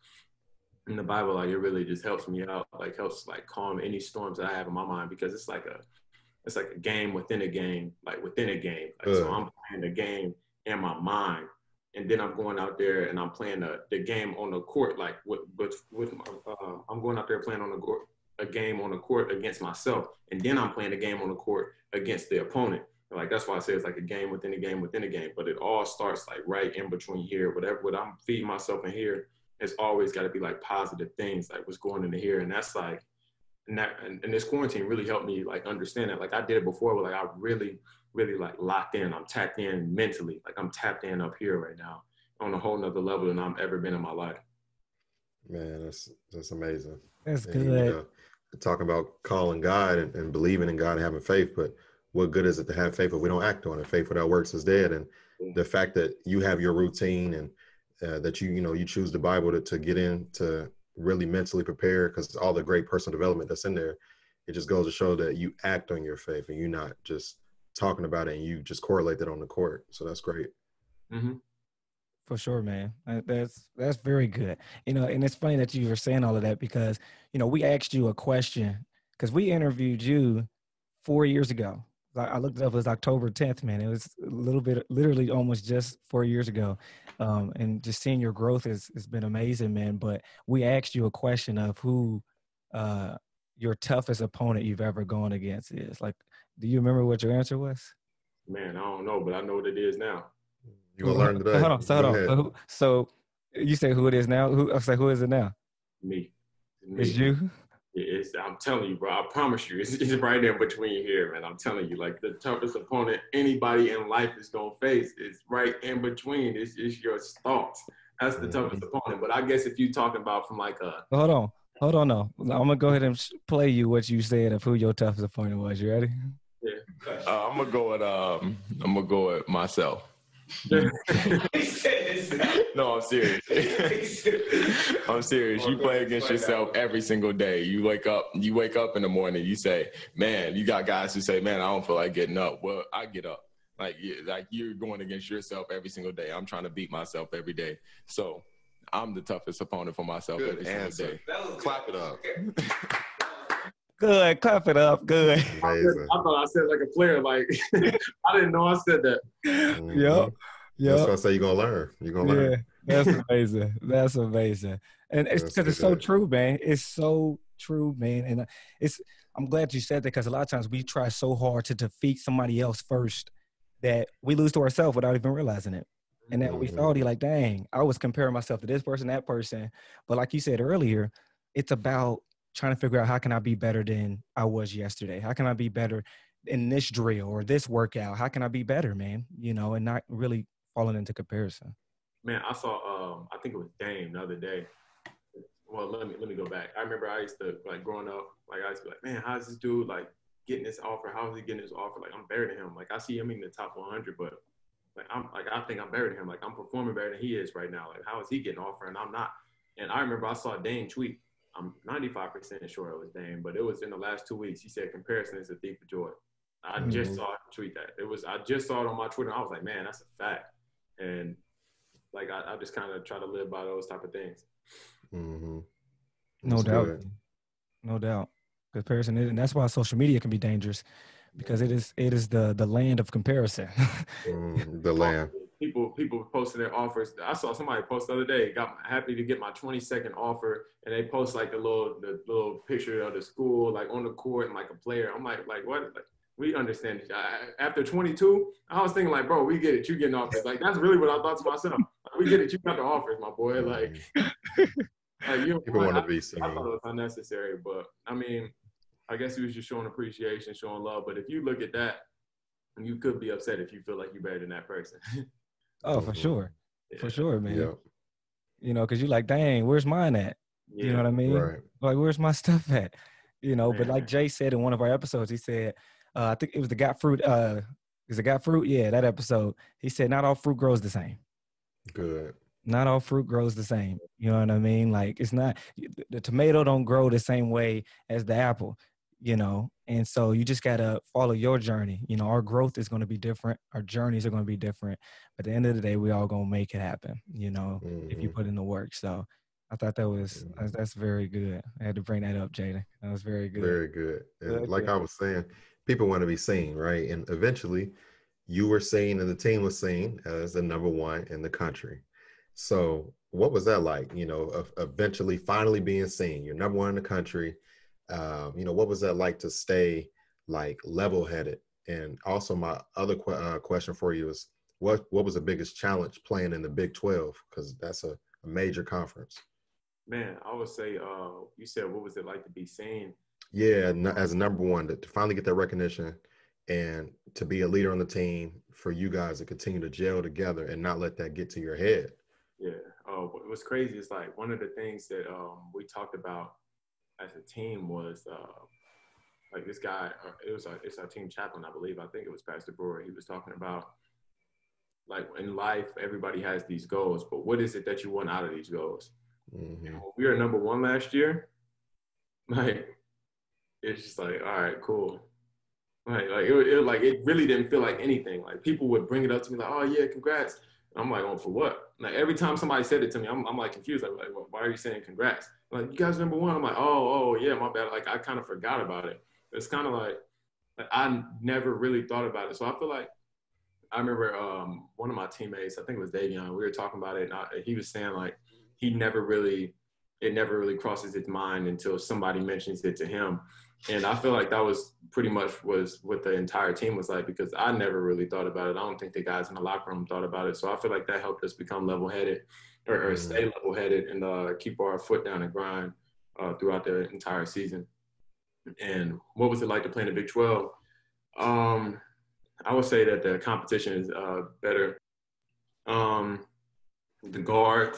Speaker 3: in the Bible, like it really just helps me out. Like helps like calm any storms that I have in my mind, because it's like a game within a game, like within a game. Like, so I'm playing the game in my mind. And then I'm going out there and I'm playing the game on the court. Like I'm going out there playing on a game on the court against myself, and then I'm playing a game on the court against the opponent. Like that's why I say it's like a game within a game within a game. But it all starts like right in between here. What I'm feeding myself in here, it's always got to be like positive things, like what's going into here, and that's like, and this quarantine really helped me like understand that. Like I did it before, but like I really like locked in. I'm tapped in mentally. Like I'm tapped in up here right now on a whole nother level than I've ever been in my life.
Speaker 2: Man, that's amazing.
Speaker 1: That's
Speaker 2: and,
Speaker 1: good.
Speaker 2: You know, talking about calling God and believing in God and having faith, but what good is it to have faith if we don't act on it? Faith without works is dead. And the fact that you have your routine and that you choose the Bible to get in to really mentally prepare, because all the great personal development that's in there, it just goes to show that you act on your faith and you're not just talking about it and you just correlate that on the court. So that's great.
Speaker 3: Mm-hmm.
Speaker 1: For sure, man. That's very good. And it's funny that you were saying all of that, because, we asked you a question because we interviewed you 4 years ago. I looked it up. It was October 10th, man. It was a little bit, literally almost just 4 years ago. And just seeing your growth has been amazing, man. But we asked you a question of who your toughest opponent you've ever gone against is. Like, do you remember what your answer was?
Speaker 3: Man, I don't know, but I know what it is now.
Speaker 2: You're going to learn today.
Speaker 1: Hold on. So you say who it is now? Who is it now?
Speaker 3: Me.
Speaker 1: It's you?
Speaker 3: I'm telling you, bro. I promise you, it's right there between here, man. I'm telling you, like the toughest opponent anybody in life is gonna face is right in between. It's your thoughts. That's the toughest opponent. But I guess if you're talking about from like a
Speaker 1: hold on, no. I'm gonna go ahead and play you what you said of who your toughest opponent was. You ready?
Speaker 3: Yeah.
Speaker 4: I'm gonna go with myself. No, I'm serious. I'm serious. You play against yourself every single day. You wake up in the morning, you say, man, you got guys who say, man, I don't feel like getting up. Well, I get up. Like you're going against yourself every single day. I'm trying to beat myself every day. So I'm the toughest opponent for myself every single day.
Speaker 2: Clap it up.
Speaker 1: Good. Clap it up. Good.
Speaker 2: Amazing.
Speaker 3: I thought I said like a player. Like I didn't know I said that.
Speaker 2: Mm-hmm.
Speaker 1: Yep.
Speaker 2: That's what I say. You're gonna learn. You're gonna learn.
Speaker 1: That's amazing. That's amazing. And it's because it's so true, man. It's so true, man. And I'm glad you said that, because a lot of times we try so hard to defeat somebody else first that we lose to ourselves without even realizing it. And then we thought, like, dang, I was comparing myself to this person, that person. But like you said earlier, it's about trying to figure out how can I be better than I was yesterday? How can I be better in this drill or this workout? How can I be better, man? And not really falling into comparison.
Speaker 3: Man, I saw I think it was Dame the other day. Well, let me go back. I remember I used to, like, growing up, like I used to be like, man, how's this dude like getting this offer? How is he getting this offer? Like I'm better than him. Like I see him in the top 100, but I think I'm better than him. Like I'm performing better than he is right now. Like how is he getting an offer and I'm not? And I remember I saw Dame tweet. I'm 95% sure it was Dame, but it was in the last 2 weeks. He said comparison is a thief of joy. I just saw him tweet that. I just saw it on my Twitter. And I was like, man, that's a fact. And like I just kind of try to live by those type of things.
Speaker 2: Mm-hmm.
Speaker 1: No doubt. Comparison is, and that's why social media can be dangerous, because it is the land of comparison.
Speaker 2: The land.
Speaker 3: People posting their offers. I saw somebody post the other day, got happy to get my 22nd offer, and they post like the little picture of the school, like on the court and like a player. I'm like what? Like, we understand it. After 22, I was thinking like, bro, we get it. You getting offers. Like that's really what I thought to myself. Like, we get it. You got the offers, my boy. Like
Speaker 2: people want to be seen.
Speaker 3: I thought it was unnecessary, but I mean, I guess he was just showing appreciation, showing love. But if you look at that, you could be upset if you feel like you're better than that person.
Speaker 1: Oh, for sure.
Speaker 3: Yeah.
Speaker 1: For sure, man.
Speaker 2: Yeah.
Speaker 1: Because you're like, dang, where's mine at?
Speaker 3: Yeah.
Speaker 1: You know what I mean?
Speaker 2: Right.
Speaker 1: Like, where's my stuff at? You know, but
Speaker 3: Man.
Speaker 1: like Jay said in one of our episodes, he said, I think it was the Got Fruit. Is it Got Fruit? Yeah, that episode. He said, not all fruit grows the same.
Speaker 2: Good.
Speaker 1: Not all fruit grows the same. You know what I mean? Like it's not the tomato don't grow the same way as the apple, you know. And so you just gotta follow your journey. You know, our growth is gonna be different. Our journeys are gonna be different. But at the end of the day, we all gonna make it happen, you know, if you put in the work. So I thought that's very good. I had to bring that up, Jada. That was very good.
Speaker 2: Very good. And
Speaker 1: Good,
Speaker 2: like
Speaker 1: good.
Speaker 2: I was saying, people want to be seen, right? And eventually you were seen and the team was seen as the number one in the country. So what was that like, you know, of eventually finally being seen? You're number one in the country. You know, what was that like to stay like level-headed? And also my other question for you is what was the biggest challenge playing in the Big 12? Because that's a major conference.
Speaker 3: Man, I would say, you said, what was it like to be seen?
Speaker 2: Yeah, as a number one, to finally get that recognition and to be a leader on the team, for you guys to continue to gel together and not let that get to your head.
Speaker 3: Yeah. What's crazy is like one of the things that we talked about as a team was like this guy. It's our team chaplain, I believe. I think it was Pastor Brewer. He was talking about like in life, everybody has these goals, but what is it that you want out of these goals?
Speaker 2: Mm-hmm.
Speaker 3: And when we were number one last year, like it's just like, all right, cool. It really didn't feel like anything. Like people would bring it up to me like, oh yeah, congrats. And I'm like, oh, for what? Like every time somebody said it to me, I'm like confused. Like well, why are you saying congrats? Like you guys number one. I'm like, oh yeah, my bad. Like I kind of forgot about it. It's kind of like I never really thought about it. So I feel like I remember one of my teammates, I think it was Davion, we were talking about it, and he was saying like it never really crosses his mind until somebody mentions it to him. And I feel like that was pretty much was what the entire team was like, because I never really thought about it. I don't think the guys in the locker room thought about it. So I feel like that helped us become level-headed or stay level-headed and keep our foot down and grind throughout the entire season. And what was it like to play in the Big 12? I would say that the competition is better. The guard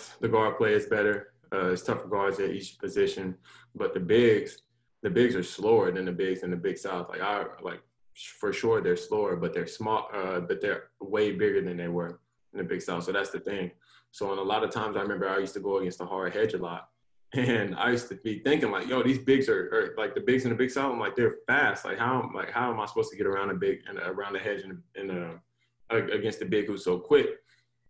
Speaker 3: play is better. It's tougher guards at each position, but the bigs are slower than the bigs in the Big South. For sure they're slower, but they're small. But they're way bigger than they were in the Big South. So that's the thing. So in a lot of times, I remember I used to go against the hard hedge a lot, and I used to be thinking like, yo, these bigs are like the bigs in the Big South. I'm like, they're fast. How am I supposed to get around around the hedge and against the big who's so quick?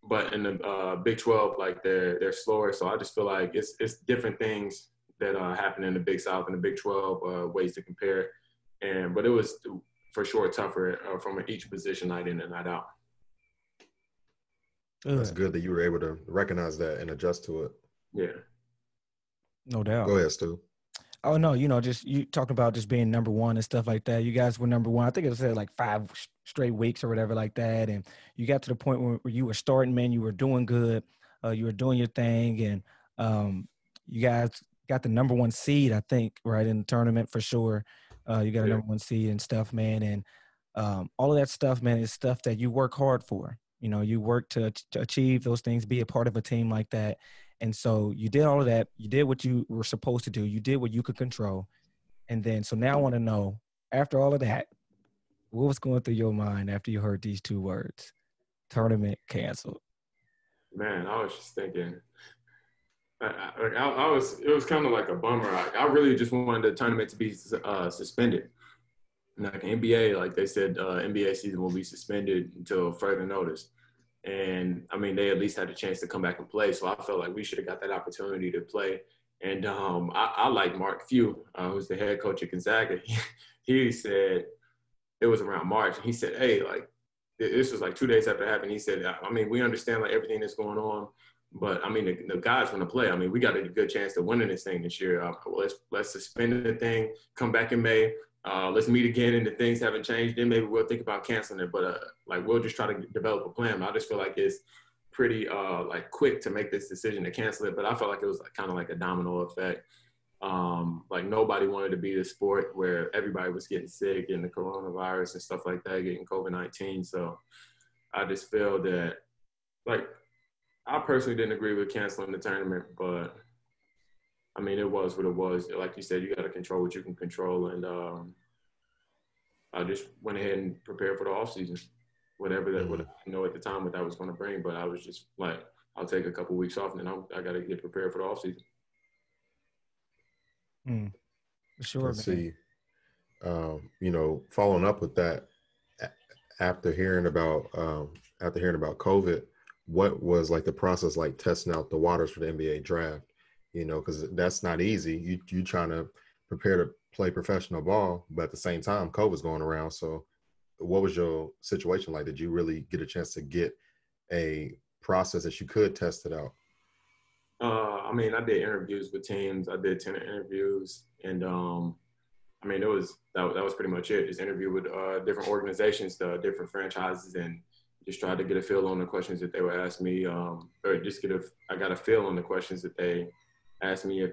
Speaker 3: But in the Big 12, like they're slower. So I just feel like it's different things that happen in the Big South and the Big 12 ways to compare it. But it was for sure tougher from each position night in and night out.
Speaker 2: That's good that you were able to recognize that and adjust to it.
Speaker 3: Yeah.
Speaker 1: No doubt.
Speaker 2: Go ahead, Stu.
Speaker 1: Oh no, you know, just you talked about just being number one and stuff like that. You guys were number one. I think it was like 5 straight weeks or whatever like that. And you got to the point where you were starting, man. You were doing good. You were doing your thing, and you guys got the number one seed, I think, right in the tournament for sure. You got a number one seed and stuff, man. And all of that stuff, man, is stuff that you work hard for. You know, you work to achieve those things, be a part of a team like that. And so you did all of that. You did what you were supposed to do. You did what you could control. And then, so now I want to know, after all of that, what was going through your mind after you heard these 2 words? Tournament canceled.
Speaker 3: Man, I was just thinking, it was kind of like a bummer. I really just wanted the tournament to be suspended. Like NBA, like they said, NBA season will be suspended until further notice. And I mean, they at least had a chance to come back and play. So I felt like we should have got that opportunity to play. And I like Mark Few, who's the head coach at Gonzaga. He said, it was around March. He said, hey, like, this was like 2 days after it happened. He said, I mean, we understand like everything that's going on, but I mean, the guys want to play. I mean, we got a good chance to winning this thing this year. Let's suspend the thing, come back in May. Let's meet again, and if things haven't changed, then maybe we'll think about canceling it. But like we'll just try to develop a plan. I just feel like it's pretty like quick to make this decision to cancel it. But I felt like it was like, kind of like a domino effect. Like nobody wanted to be the sport where everybody was getting sick and the coronavirus and stuff like that, getting COVID-19. So I just feel that, like, I personally didn't agree with canceling the tournament, but I mean, it was what it was. Like you said, you got to control what you can control. And I just went ahead and prepared for the offseason, whatever that, what I know at the time what that was going to bring. But I was just like, I'll take a couple weeks off, and then I got to get prepared for the offseason.
Speaker 1: For sure,
Speaker 2: Let's
Speaker 1: man.
Speaker 2: see. Following up with that, after hearing about COVID, what was like the process like testing out the waters for the NBA draft? Because that's not easy. You trying to prepare to play professional ball, but at the same time, COVID's going around. So, what was your situation like? Did you really get a chance to get a process that you could test it out?
Speaker 3: I mean, I did interviews with teams. I did 10 interviews, and I mean, that was pretty much it. Just interview with different organizations, different franchises, and just tried to get a feel on the questions that they would ask me, or just I got a feel on the questions that they asked me,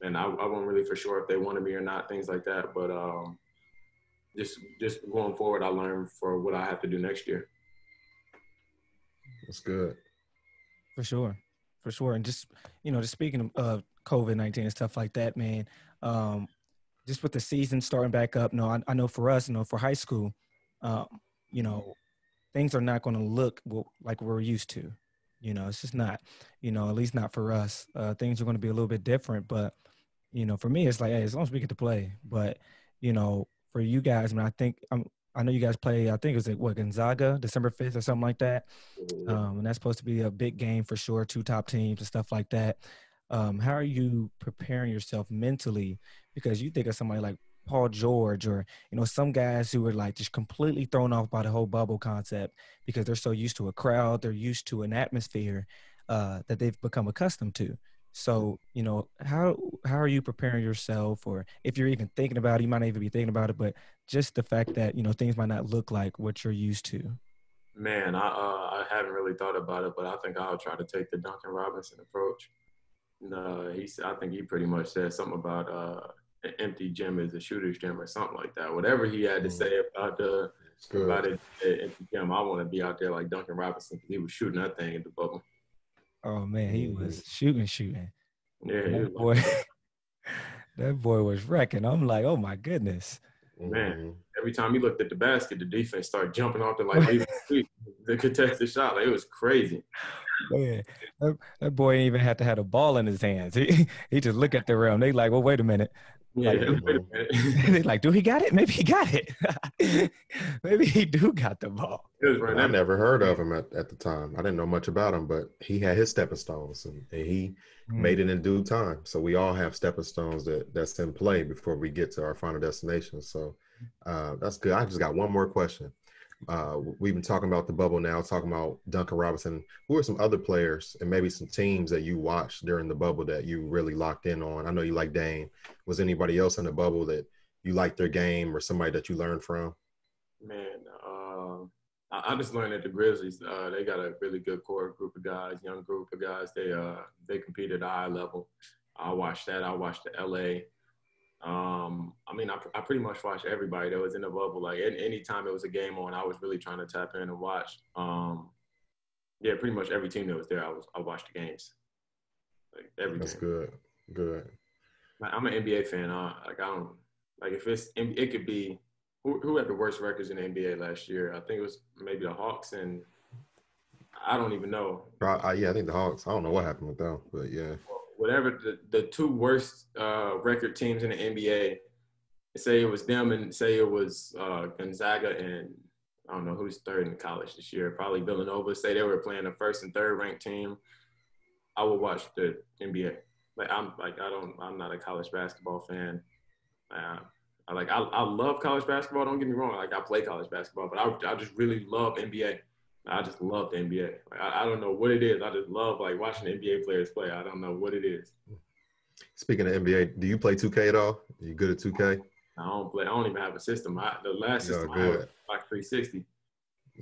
Speaker 3: and I wasn't really for sure if they wanted me or not, things like that. But just going forward, I learned for what I have to do next year.
Speaker 2: That's good.
Speaker 1: For sure. And just speaking of COVID-19 and stuff like that, man, just with the season starting back up, I know for us, for high school, things are not going to look like we're used to. It's just not, at least not for us. Things are going to be a little bit different. But, for me, it's like, hey, as long as we get to play. But, for you guys, I mean, I know you guys play, I think it was Gonzaga, December 5th or something like that. And that's supposed to be a big game for sure, 2 top teams and stuff like that. How are you preparing yourself mentally? Because you think of somebody like Paul George or, some guys who are like just completely thrown off by the whole bubble concept because they're so used to a crowd, they're used to an atmosphere that they've become accustomed to. So, how are you preparing yourself, or if you're even thinking about it, you might not even be thinking about it, but just the fact that, things might not look like what you're used to?
Speaker 3: Man, I haven't really thought about it, but I think I'll try to take the Duncan Robinson approach. I think he pretty much said something about an empty gym is a shooter's gym or something like that. Whatever he had to say about the empty gym, I want to be out there like Duncan Robinson. He was shooting that thing in the bubble.
Speaker 1: Oh man, he was shooting.
Speaker 3: Yeah,
Speaker 1: that boy was wrecking. I'm like, oh my goodness.
Speaker 3: Man, every time he looked at the basket, the defense started jumping off the contested shot. Like, it was crazy.
Speaker 1: Man, that boy ain't even had to have a ball in his hands. He just look at the rim. They like, well, wait a minute.
Speaker 3: Yeah,
Speaker 1: like,
Speaker 3: wait a minute.
Speaker 1: They like, do he got it? Maybe he got it. Maybe he do got the ball.
Speaker 2: I never heard of him at the time. I didn't know much about him, but he had his stepping stones, and he made it in due time. So we all have stepping stones that's in play before we get to our final destination. So that's good. I just got one more question. We've been talking about the bubble now, talking about Duncan Robinson. Who are some other players and maybe some teams that you watched during the bubble that you really locked in on? I know you like Dame. Was anybody else in the bubble that you liked their game or somebody that you learned from?
Speaker 3: Man, I just learned that the Grizzlies, they got a really good core group of guys, young group of guys. They compete at a high level. I watched that. I watched the LA. I mean, I pretty much watched everybody that was in the bubble. Like, any time it was a game on, I was really trying to tap in and watch. Yeah, pretty much every team that was there, I watched the games. Like, every
Speaker 2: That's
Speaker 3: game.
Speaker 2: Good.
Speaker 3: Like, I'm an NBA fan. It could be who had the worst records in the NBA last year. I think it was maybe the Hawks, and I don't even know.
Speaker 2: Yeah, I think the Hawks. I don't know what happened with them, but yeah.
Speaker 3: Whatever the 2 worst record teams in the NBA, say it was them and say it was Gonzaga and I don't know who's third in college this year, probably Villanova. Say they were playing the 1st and 3rd ranked team, I would watch the NBA. I'm not a college basketball fan. I love college basketball. Don't get me wrong. Like, I play college basketball, but I just really love NBA. I just love the NBA. Like, I don't know what it is. I just love watching the NBA players play. I don't know what it is.
Speaker 2: Speaking of NBA, do you play 2K at all? Are you good at 2K?
Speaker 3: I don't play. I don't even have a system. The last system I had was like 360.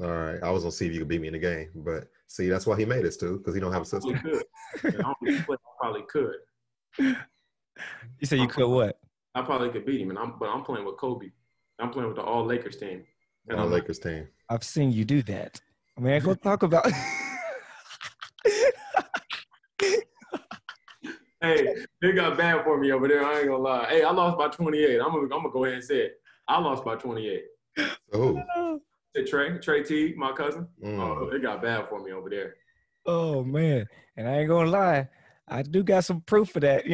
Speaker 2: All right. I was gonna see if you could beat me in the game, but see, that's why he made us too, because he don't have a system.
Speaker 3: I probably could.
Speaker 1: You said you could what?
Speaker 3: I probably could beat him, but I'm playing with Kobe. I'm playing with the All Lakers team.
Speaker 2: All Lakers team.
Speaker 1: I've seen you do that. I mean, I go talk about.
Speaker 3: Hey, they got bad for me over there. I ain't gonna lie. Hey, I lost by 28. I'm gonna go ahead and say it. I lost by 28.
Speaker 2: Oh.
Speaker 3: Trey Teague, my cousin. Oh,
Speaker 2: Mm.
Speaker 3: they got bad for me over there.
Speaker 1: Oh man, and I ain't gonna lie, I do got some proof of that.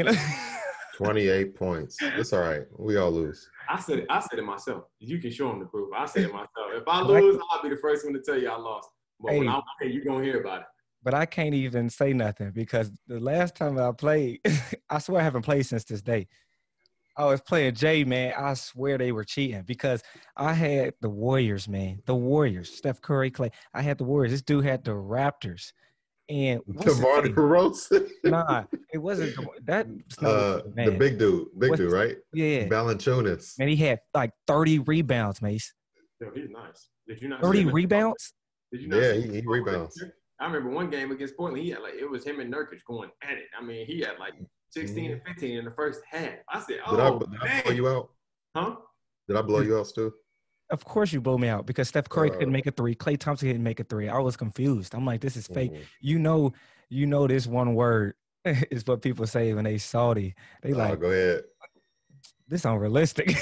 Speaker 2: 28 points. It's all right. We all lose.
Speaker 3: I said it myself. You can show them the proof. I said it myself. If I
Speaker 1: But
Speaker 3: lose, I'll be the first one to tell you I lost. But when
Speaker 1: Hey.
Speaker 3: I win, you're gonna hear about it.
Speaker 1: But I can't even say nothing because the last time I played, I swear I haven't played since this day. I was playing Jay, man. I swear they were cheating because I had the Warriors, man. The Warriors. Steph Curry, Clay. I had the Warriors. This dude had the Raptors. And what's his
Speaker 2: DeMar
Speaker 1: name?
Speaker 2: DeRozan.
Speaker 1: Nah, it wasn't that.
Speaker 2: The big dude, right?
Speaker 1: Yeah.
Speaker 2: Valanciunas.
Speaker 1: Man, he had like 30 rebounds, Mace.
Speaker 3: Yo, he's nice. Did you not
Speaker 1: 30
Speaker 3: see him?
Speaker 1: rebounds?
Speaker 3: Did you not
Speaker 2: Yeah,
Speaker 3: see
Speaker 2: he rebounds.
Speaker 3: I remember one game against Portland, he had like, it was him and Nurkic going at it. I mean, he had like 16 and 15 in the first half. I said,
Speaker 2: did I blow you out?
Speaker 3: Huh?
Speaker 2: Did I blow you out, Stu?
Speaker 1: Of course you blow me out because Steph Curry couldn't make a three. Klay Thompson couldn't make a three. I was confused. I'm like, this is fake. You know this one word is what people say when they salty. They like,
Speaker 2: go ahead.
Speaker 1: This unrealistic.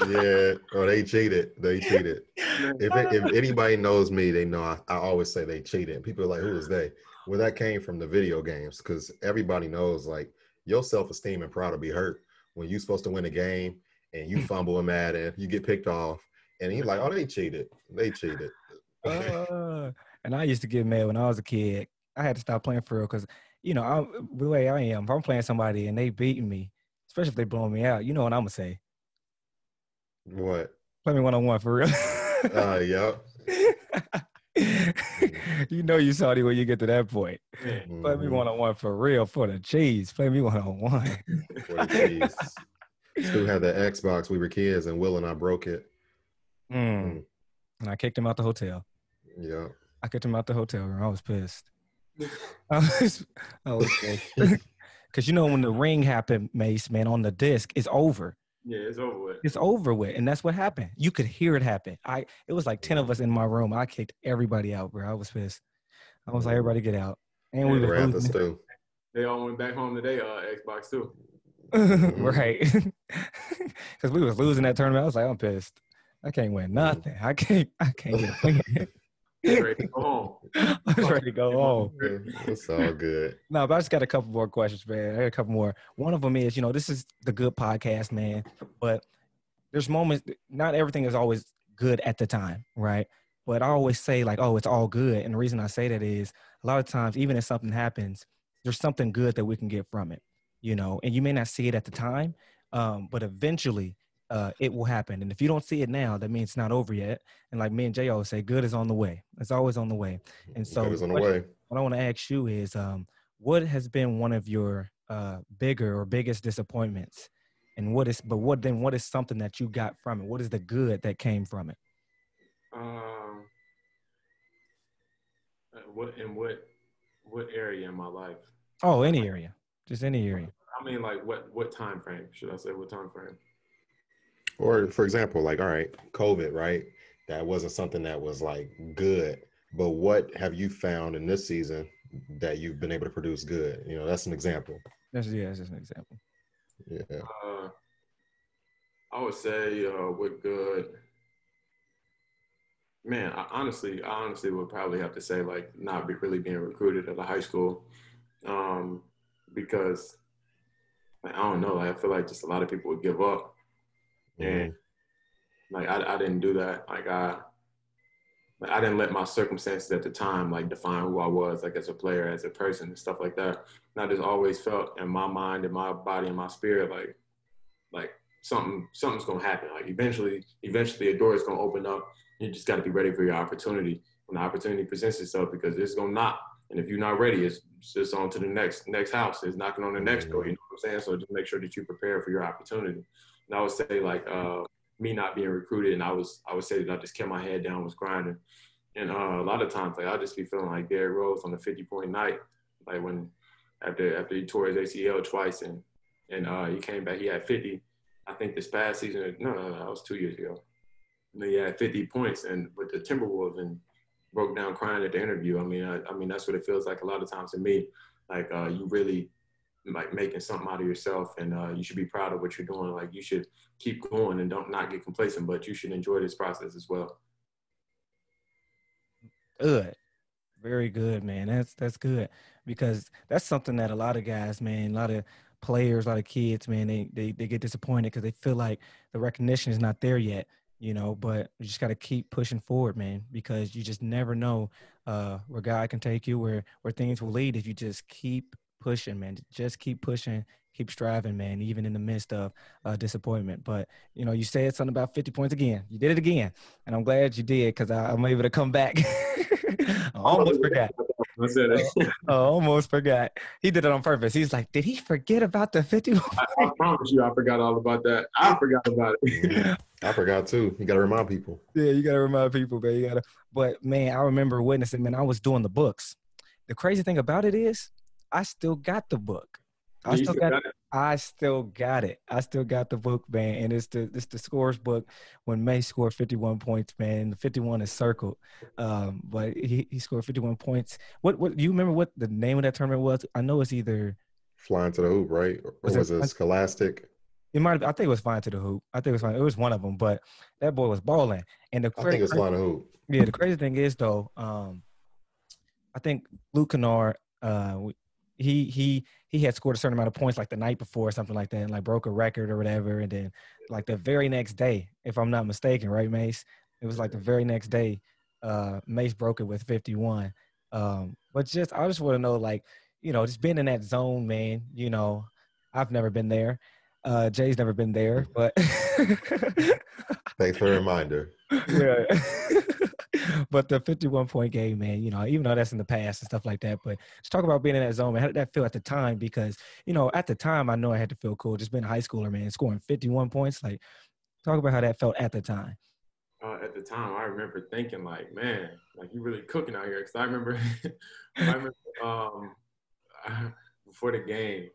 Speaker 2: Yeah. Oh, they cheated. If anybody knows me, they know I always say they cheated. People are like, who is they? Well, that came from the video games because everybody knows like your self-esteem and pride will be hurt when you're supposed to win a game and you fumble a Madden, you get picked off, and you're like, oh, they cheated.
Speaker 1: And I used to get mad when I was a kid. I had to stop playing for real because, the way I am, if I'm playing somebody and they beating me, especially if they blowing me out, you know what I'm going to say.
Speaker 2: What?
Speaker 1: Play me one-on-one for real.
Speaker 2: Yeah.
Speaker 1: You know you salty when you get to that point. Play me one-on-one for real for the cheese. Play me one-on-one.
Speaker 2: For the cheese. Stu had the Xbox. We were kids, and Will and I broke it.
Speaker 1: And I kicked him out the hotel.
Speaker 2: Yeah.
Speaker 1: I kicked him out the hotel room. I was pissed. I was pissed. Because when the ring happened, Mace, man, on the disc, it's over.
Speaker 3: Yeah, it's over with.
Speaker 1: It's over with. And that's what happened. You could hear it happen. It was like 10 of us in my room. I kicked everybody out, bro. I was pissed. I was like, everybody get out. And we were losing.
Speaker 3: They all went back home today, Xbox too.
Speaker 1: Right. Because we was losing that tournament. I was like, I'm pissed. I can't win nothing. I can't get a win.
Speaker 3: Ready to go home.
Speaker 1: I was ready to go home.
Speaker 2: It's all good.
Speaker 1: No, but I just got a couple more questions, man. I got a couple more. One of them is, this is the good podcast, man. But there's moments, not everything is always good at the time, right? But I always say like, oh, it's all good. And the reason I say that is a lot of times, even if something happens, there's something good that we can get from it, and you may not see it at the time, but eventually it will happen. And if you don't see it now, that means it's not over yet. And like me and Jay always say, good is on the way. It's always on the way. And so
Speaker 2: good is on the way.
Speaker 1: What I want to ask you is, what has been one of your bigger or biggest disappointments? And what is something that you got from it? What is the good that came from it?
Speaker 3: What area in my life?
Speaker 1: Oh, any area. Just any area.
Speaker 3: I mean, like what time frame? Should I say what time frame?
Speaker 2: Or for example, like, all right, COVID, right? That wasn't something that was like good. But what have you found in this season that you've been able to produce good? That's an example.
Speaker 1: That's just an example.
Speaker 2: Yeah.
Speaker 3: I would say what good. Man, I honestly would probably have to say like not really being recruited at a high school, because like, I don't know. Like, I feel like just a lot of people would give up, and like I didn't do that. Like I didn't let my circumstances at the time like define who I was like as a player, as a person, and stuff like that. And I just always felt in my mind, in my body, in my spirit, like something's gonna happen. Like eventually a door is gonna open up. You just got to be ready for your opportunity when the opportunity presents itself, because it's gonna knock. And if you're not ready, it's just on to the next house. It's knocking on the next door. You know what I'm saying? So just make sure that you prepare for your opportunity. And I would say like me not being recruited, and I would say that I just kept my head down, was grinding. And a lot of times, like I'll just be feeling like Derrick Rose on the 50-point night, like when after he tore his ACL twice and he came back, he had 50. I think this past season, no, that was 2 years ago. And he had 50 points and with the Timberwolves and broke down crying at the interview. I mean, that's what it feels like a lot of times to me. Like you really like making something out of yourself, and you should be proud of what you're doing. Like you should keep going and don't not get complacent, but you should enjoy this process as well.
Speaker 1: Good. Very good, man. That's good because that's something that a lot of guys, man, a lot of players, a lot of kids, man, they get disappointed because they feel like the recognition is not there yet, but you just got to keep pushing forward, man, because you just never know where God can take you, where things will lead if you just keep pushing, man. Just keep pushing, keep striving, man, even in the midst of disappointment. But, you said something about 50 points again. You did it again, and I'm glad you did because I'm able to come back. I almost forgot.
Speaker 3: I said it.
Speaker 1: I almost forgot. He did it on purpose. He's like, did he forget about the 51?
Speaker 3: I promise you, I forgot all about that. I forgot about it.
Speaker 2: I forgot too. You got to remind people.
Speaker 1: Yeah, you got to remind people, man. But, man, I remember witnessing, man, I was doing the books. The crazy thing about it is I still got the book. I still got it. I still got the book, man. And it's the scores book when May scored 51 points, man. The 51 is circled. But he scored 51 points. What you remember what the name of that tournament was? I know it's either
Speaker 2: Flying to the Hoop, right? Or was it Scholastic?
Speaker 1: It might have, I think it was Flying to the Hoop. I think it was fine. It was one of them, but that boy was balling. And
Speaker 2: I think it's Flying to the Hoop.
Speaker 1: Yeah, the crazy thing is though, I think Luke Kennard, he had scored a certain amount of points like the night before or something like that, and like broke a record or whatever. And then like the very next day, if I'm not mistaken, right, Mace? It was like the very next day, Mace broke it with 51. But I just want to know, like, just being in that zone, man. I've never been there. Jay's never been there, but
Speaker 2: thanks for the reminder.
Speaker 1: Yeah. But the 51-point game, man, even though that's in the past and stuff like that, but just talk about being in that zone, man. How did that feel at the time? Because, at the time, I know I had to feel cool just being a high schooler, man, scoring 51 points. Like, talk about how that felt at the time.
Speaker 3: At the time, I remember thinking, like, man, like, you really cooking out here. Because I remember, before the game,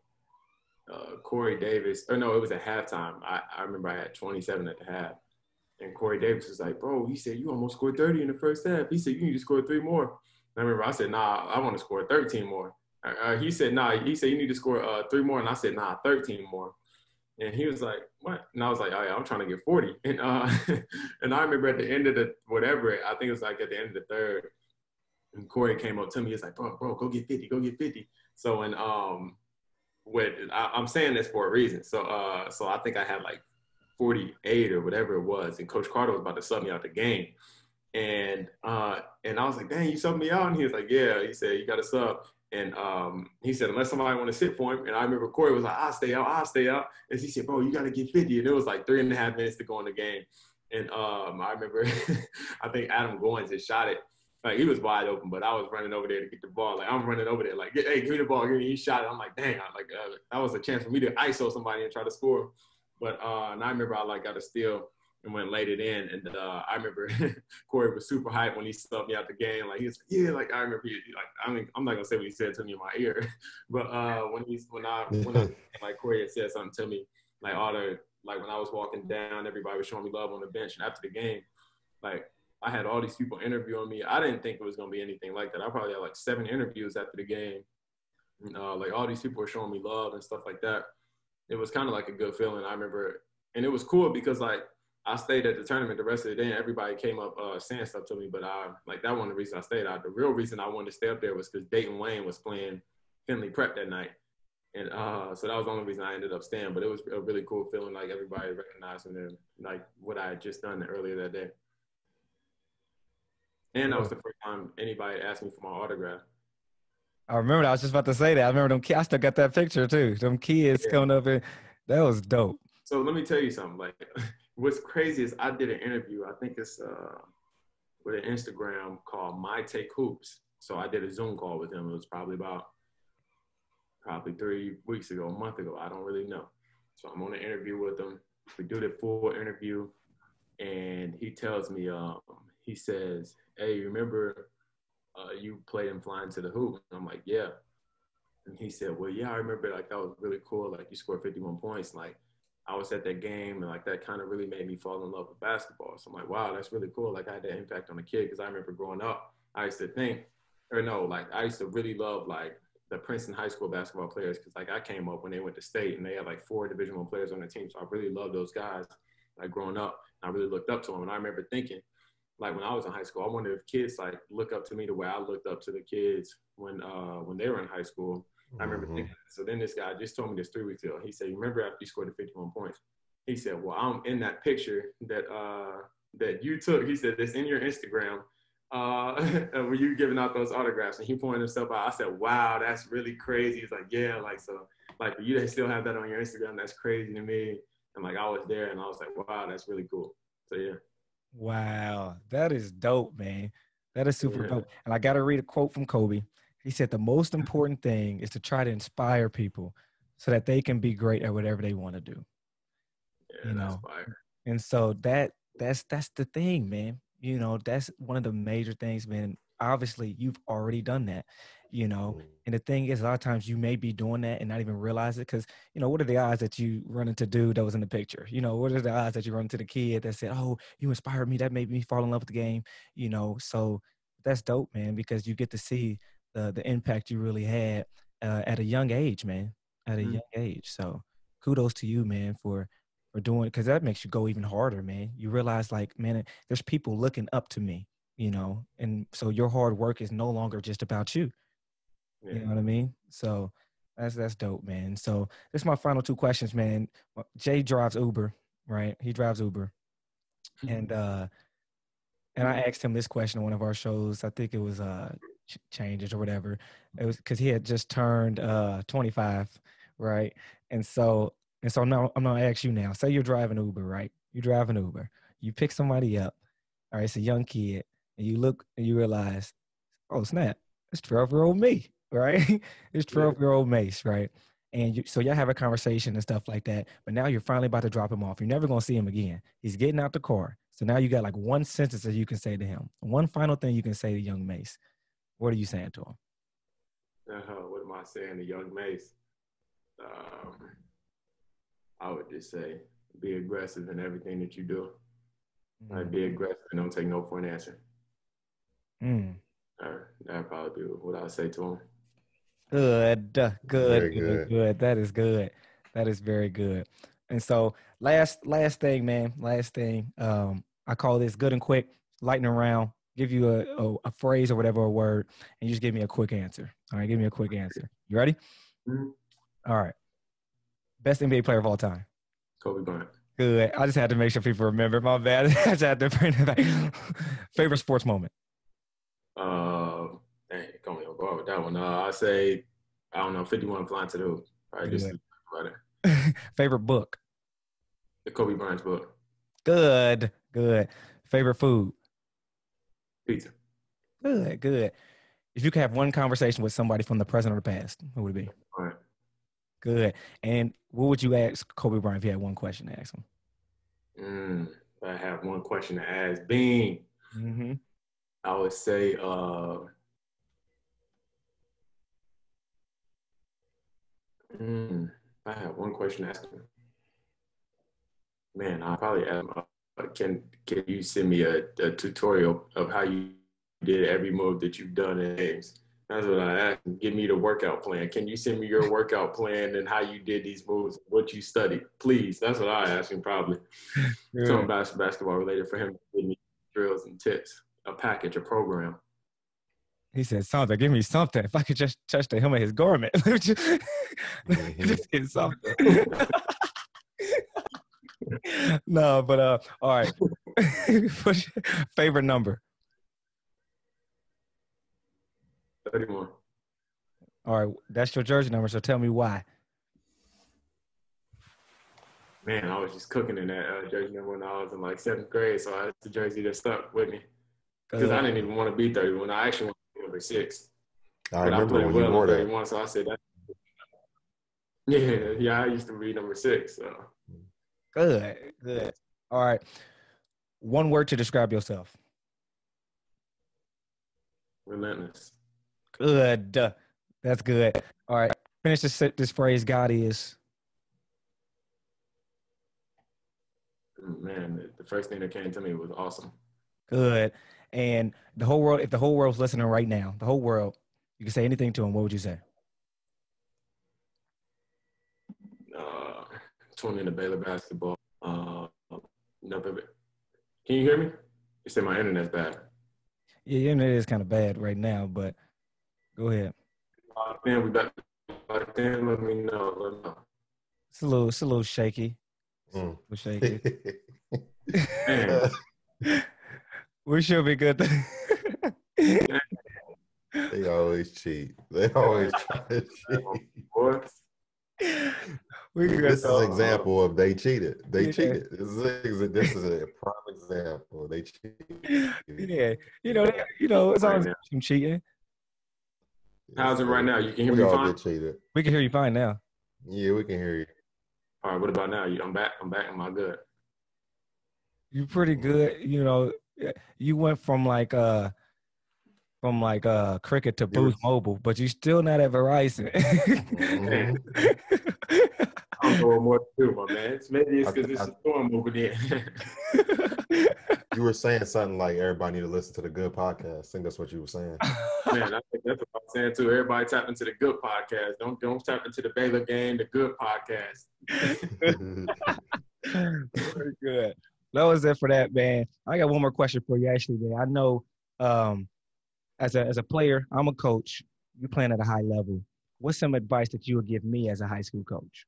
Speaker 3: Corey Davis, it was at halftime. I remember I had 27 at the half. And Corey Davis was like, bro, he said, you almost scored 30 in the first half. He said, you need to score 3 more. And I remember I said, nah, I want to score 13 more. He said, nah, he said, you need to score 3 more. And I said, nah, 13 more. And he was like, what? And I was like, oh, yeah, I'm trying to get 40. And and I remember at the end of the whatever, I think it was like at the end of the third, and Corey came up to me. He was like, bro, go get 50, go get 50. So, and I'm saying this for a reason. So I think I had like 48 or whatever it was, and Coach Carter was about to sub me out the game, and I was like, dang, you subbed me out? And he was like, yeah. He said, you got to sub. And he said, unless somebody want to sit for him. And I remember Corey was like, I'll stay out. And he said, bro, you got to get 50. And it was like 3.5 minutes to go in the game. And I remember, I think Adam Goins had shot it. Like, he was wide open, but I was running over there to get the ball. Like, I'm running over there, like, hey, give me the ball. He shot it. I'm like, dang, that was a chance for me to ISO somebody and try to score. But and I remember I got a steal and went laid it in. And I remember Corey was super hyped when he subbed me out the game. Like, he was, yeah, like, I remember I'm not gonna say what he said to me in my ear, but when like Corey had said something to me, like when I was walking down, everybody was showing me love on the bench. And after the game, like, I had all these people interviewing me. I didn't think it was gonna be anything like that. I probably had like 7 interviews after the game. Like, all these people were showing me love and stuff like that. It was kind of like a good feeling. I remember, and it was cool because like I stayed at the tournament the rest of the day, and everybody came up saying stuff to me. But that wasn't the reason I stayed out. The real reason I wanted to stay up there was because Dayton Wayne was playing Finley Prep that night, and so that was the only reason I ended up staying. But it was a really cool feeling, like everybody recognizing them, like what I had just done earlier that day. And that was the first time anybody asked me for my autograph.
Speaker 1: I remember that. I was just about to say that. I remember them kids. I still got that picture too. Them kids coming up and that was dope.
Speaker 3: So let me tell you something. Like, what's crazy is I did an interview. I think it's with an Instagram called My Take Hoops. So I did a Zoom call with him. It was probably 3 weeks ago, a month ago. I don't really know. So I'm on an interview with him. We do the full interview, and he tells me, he says, hey, remember you played in Flying to the Hoop? And I'm like, yeah. And he said, well, yeah, I remember, like, that was really cool. Like, you scored 51 points. Like, I was at that game, and like that kind of really made me fall in love with basketball. So I'm like, wow, that's really cool. Like, I had that impact on the kid, because I remember growing up, I used to really love like the Princeton high school basketball players, because like I came up when they went to state and they had like 4 Division I players on their team. So I really loved those guys like growing up. I really looked up to them. And I remember thinking, like when I was in high school, I wonder if kids like look up to me the way I looked up to the kids when they were in high school. I remember thinking, so then this guy just told me this 3 weeks ago. He said, you remember after you scored the 51 points? He said, well, I'm in that picture that you took. He said, it's in your Instagram. Were you giving out those autographs? And he pointed himself out. I said, wow, that's really crazy. He's like, yeah, like, so like you still have that on your Instagram. That's crazy to me. And like, I was there and I was like, wow, that's really cool. So yeah.
Speaker 1: Wow. That is dope, man. That is super dope. And I got to read a quote from Kobe. He said, the most important thing is to try to inspire people so that they can be great at whatever they want to do.
Speaker 3: Yeah, you know, fire.
Speaker 1: And so that's the thing, man. You know, that's one of the major things, man. Obviously, you've already done that, you know. And the thing is, a lot of times you may be doing that and not even realize it because, you know, what are the odds that you run into dude that was in the picture? You know, what are the odds that you run into the kid that said, oh, you inspired me, that made me fall in love with the game, you know? So that's dope, man, because you get to see the impact you really had at a young age, man, at a young age. So kudos to you, man, for doing it, because that makes you go even harder, man. You realize, like, man, there's people looking up to me, you know, and so your hard work is no longer just about you. Yeah. You know what I mean? So that's dope, man. So this is my final 2 questions, man. Jay drives Uber, right? He drives Uber, and I asked him this question on one of our shows. I think it was Changes or whatever. It was because he had just turned 25, right? And so now I'm gonna ask you now. Say you're driving Uber, right? You're driving Uber. You pick somebody up. All right, it's a young kid, and you look and you realize, oh snap, it's 12-year-old me, right? It's 12-year-old Mace, right? And so y'all have a conversation and stuff like that. But now you're finally about to drop him off. You're never gonna see him again. He's getting out the car. So now you got like one sentence that you can say to him. One final thing you can say to young Mace. What are you saying to him?
Speaker 3: What am I saying to young Mace? I would just say, be aggressive in everything that you do. Like, be aggressive and don't take no for an answer. That'd probably be what I'd say to him.
Speaker 1: Good. That is good. That is very good. And so last thing, man. Last thing. I call this good and quick, lightning round. Give you a phrase or whatever, a word, and you just give me a quick answer. All right, give me a quick answer. You ready? All right. Best NBA player of all time.
Speaker 3: Kobe Bryant.
Speaker 1: Good. I just had to make sure people remember. My bad. I just had to bring it back. Favorite sports moment.
Speaker 3: Dang, go out with that one. I say, I don't know, 51 flying to the hoop. Probably just about
Speaker 1: it. Favorite book.
Speaker 3: The Kobe Bryant's book.
Speaker 1: Good. Favorite food.
Speaker 3: Pizza.
Speaker 1: Good. If you could have one conversation with somebody from the present or the past, who would it be?
Speaker 3: All right.
Speaker 1: Good. And what would you ask Kobe Bryant if you had one question to ask him?
Speaker 3: I have one question to ask Bean. I would say, I have one question to ask him. Man, I'll probably ask him, can you send me a tutorial of how you did every move that you've done in games? That's what I asked him. Give me the workout plan. Can you send me your workout plan and how you did these moves, what you studied? Please. That's what I asked him probably. Something basketball related for him to give me drills and tips, a package, a program.
Speaker 1: He said, something, give me something. If I could just touch the hem of his garment. Just get something. No, but all right. Favorite number?
Speaker 3: 31.
Speaker 1: All right, that's your jersey number, so tell me why.
Speaker 3: Man, I was just cooking in that jersey number when I was in like 7th grade, so that's the jersey that stuck with me. Because I didn't even want to be 31. I actually wanted to be number 6.
Speaker 2: I remember when you wore
Speaker 3: 31, that. So I said that. Yeah, I used to be number 6. So.
Speaker 1: Good. All right. One word to describe yourself.
Speaker 3: Relentless.
Speaker 1: Good. That's good. All right. Finish this phrase, God is.
Speaker 3: Man, the first thing that came to me was awesome.
Speaker 1: Good. And the whole world, if the whole world's listening right now, the whole world, you can say anything to them, what would you say?
Speaker 3: tune into Baylor basketball. Can you hear me? You said my internet's bad.
Speaker 1: Yeah, your internet is kind of bad right now, but go ahead.
Speaker 3: Then we back. Then let me know.
Speaker 1: It's a little shaky. It's a little shaky.
Speaker 3: Man.
Speaker 1: We should be good.
Speaker 2: They always cheat. They always try to cheat.
Speaker 3: What?
Speaker 2: This is an example of they cheated. They
Speaker 1: Yeah.
Speaker 2: cheated. This is a prime example. They cheated.
Speaker 1: Yeah, it's always
Speaker 3: Right
Speaker 1: some cheating.
Speaker 3: How's it right now? You can hear
Speaker 2: We
Speaker 3: me
Speaker 2: all
Speaker 3: fine?
Speaker 2: get cheated.
Speaker 1: We can hear you fine now.
Speaker 2: Yeah, we can hear you.
Speaker 3: All right, what about now? I'm back. Am I good?
Speaker 1: You're pretty good. You went from Cricket to Boost Mobile, but you still not at Verizon.
Speaker 3: I don't know what more to do, my man. Maybe it's because it's a storm over there.
Speaker 2: You were saying something like everybody need to listen to the good podcast. I think that's what you were saying.
Speaker 3: Man, I think that's what I'm saying too. Everybody tap into the good podcast. Don't tap into the Baylor game, the good podcast.
Speaker 1: Very good. That was it for that, man. I got one more question for you, actually, man. I know as a player, I'm a coach. You're playing at a high level. What's some advice that you would give me as a high school coach?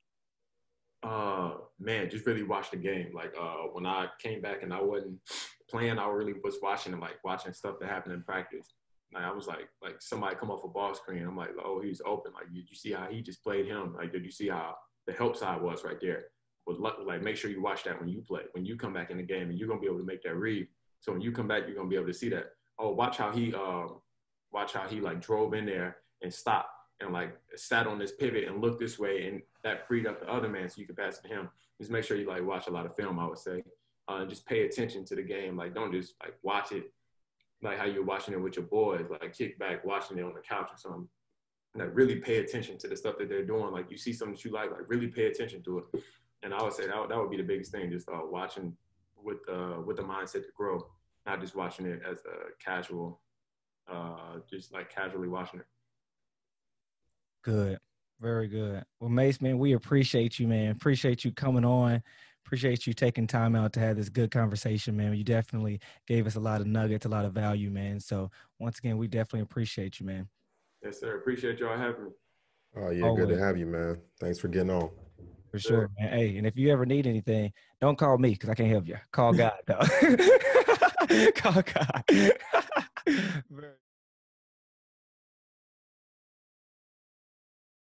Speaker 3: Man, just really watch the game. Like when I came back and I wasn't playing, I really was watching and watching stuff that happened in practice. Like I was like somebody come off a ball screen. I'm like, oh, he's open. Like, did you see how he just played him? Like, did you see how the help side was right there? Like, make sure you watch that when you play. When you come back in the game, and you're gonna be able to make that read. So when you come back, you're gonna be able to see that. Oh, watch how he like drove in there and stopped and like sat on this pivot and looked this way, and that freed up the other man so you could pass it to him. Just make sure you like watch a lot of film, I would say. Just pay attention to the game. Like, don't just like watch it like how you're watching it with your boys, like kick back, watching it on the couch or something. Like, really pay attention to the stuff that they're doing. Like, you see something that you like really pay attention to it. And I would say that would be the biggest thing, just watching with the mindset to grow, not just watching it as a casual, just like casually watching it.
Speaker 1: Good. Very good. Well, Mace, man, we appreciate you, man. Appreciate you coming on. Appreciate you taking time out to have this good conversation, man. You definitely gave us a lot of nuggets, a lot of value, man. So once again, we definitely appreciate you, man.
Speaker 3: Yes, sir. Appreciate y'all having me.
Speaker 2: Oh, yeah,
Speaker 1: Always.
Speaker 2: good to have you, man. Thanks for getting on.
Speaker 1: For sure, man. Hey, and if you ever need anything, don't call me because I can't help you. Call God, though. Call God.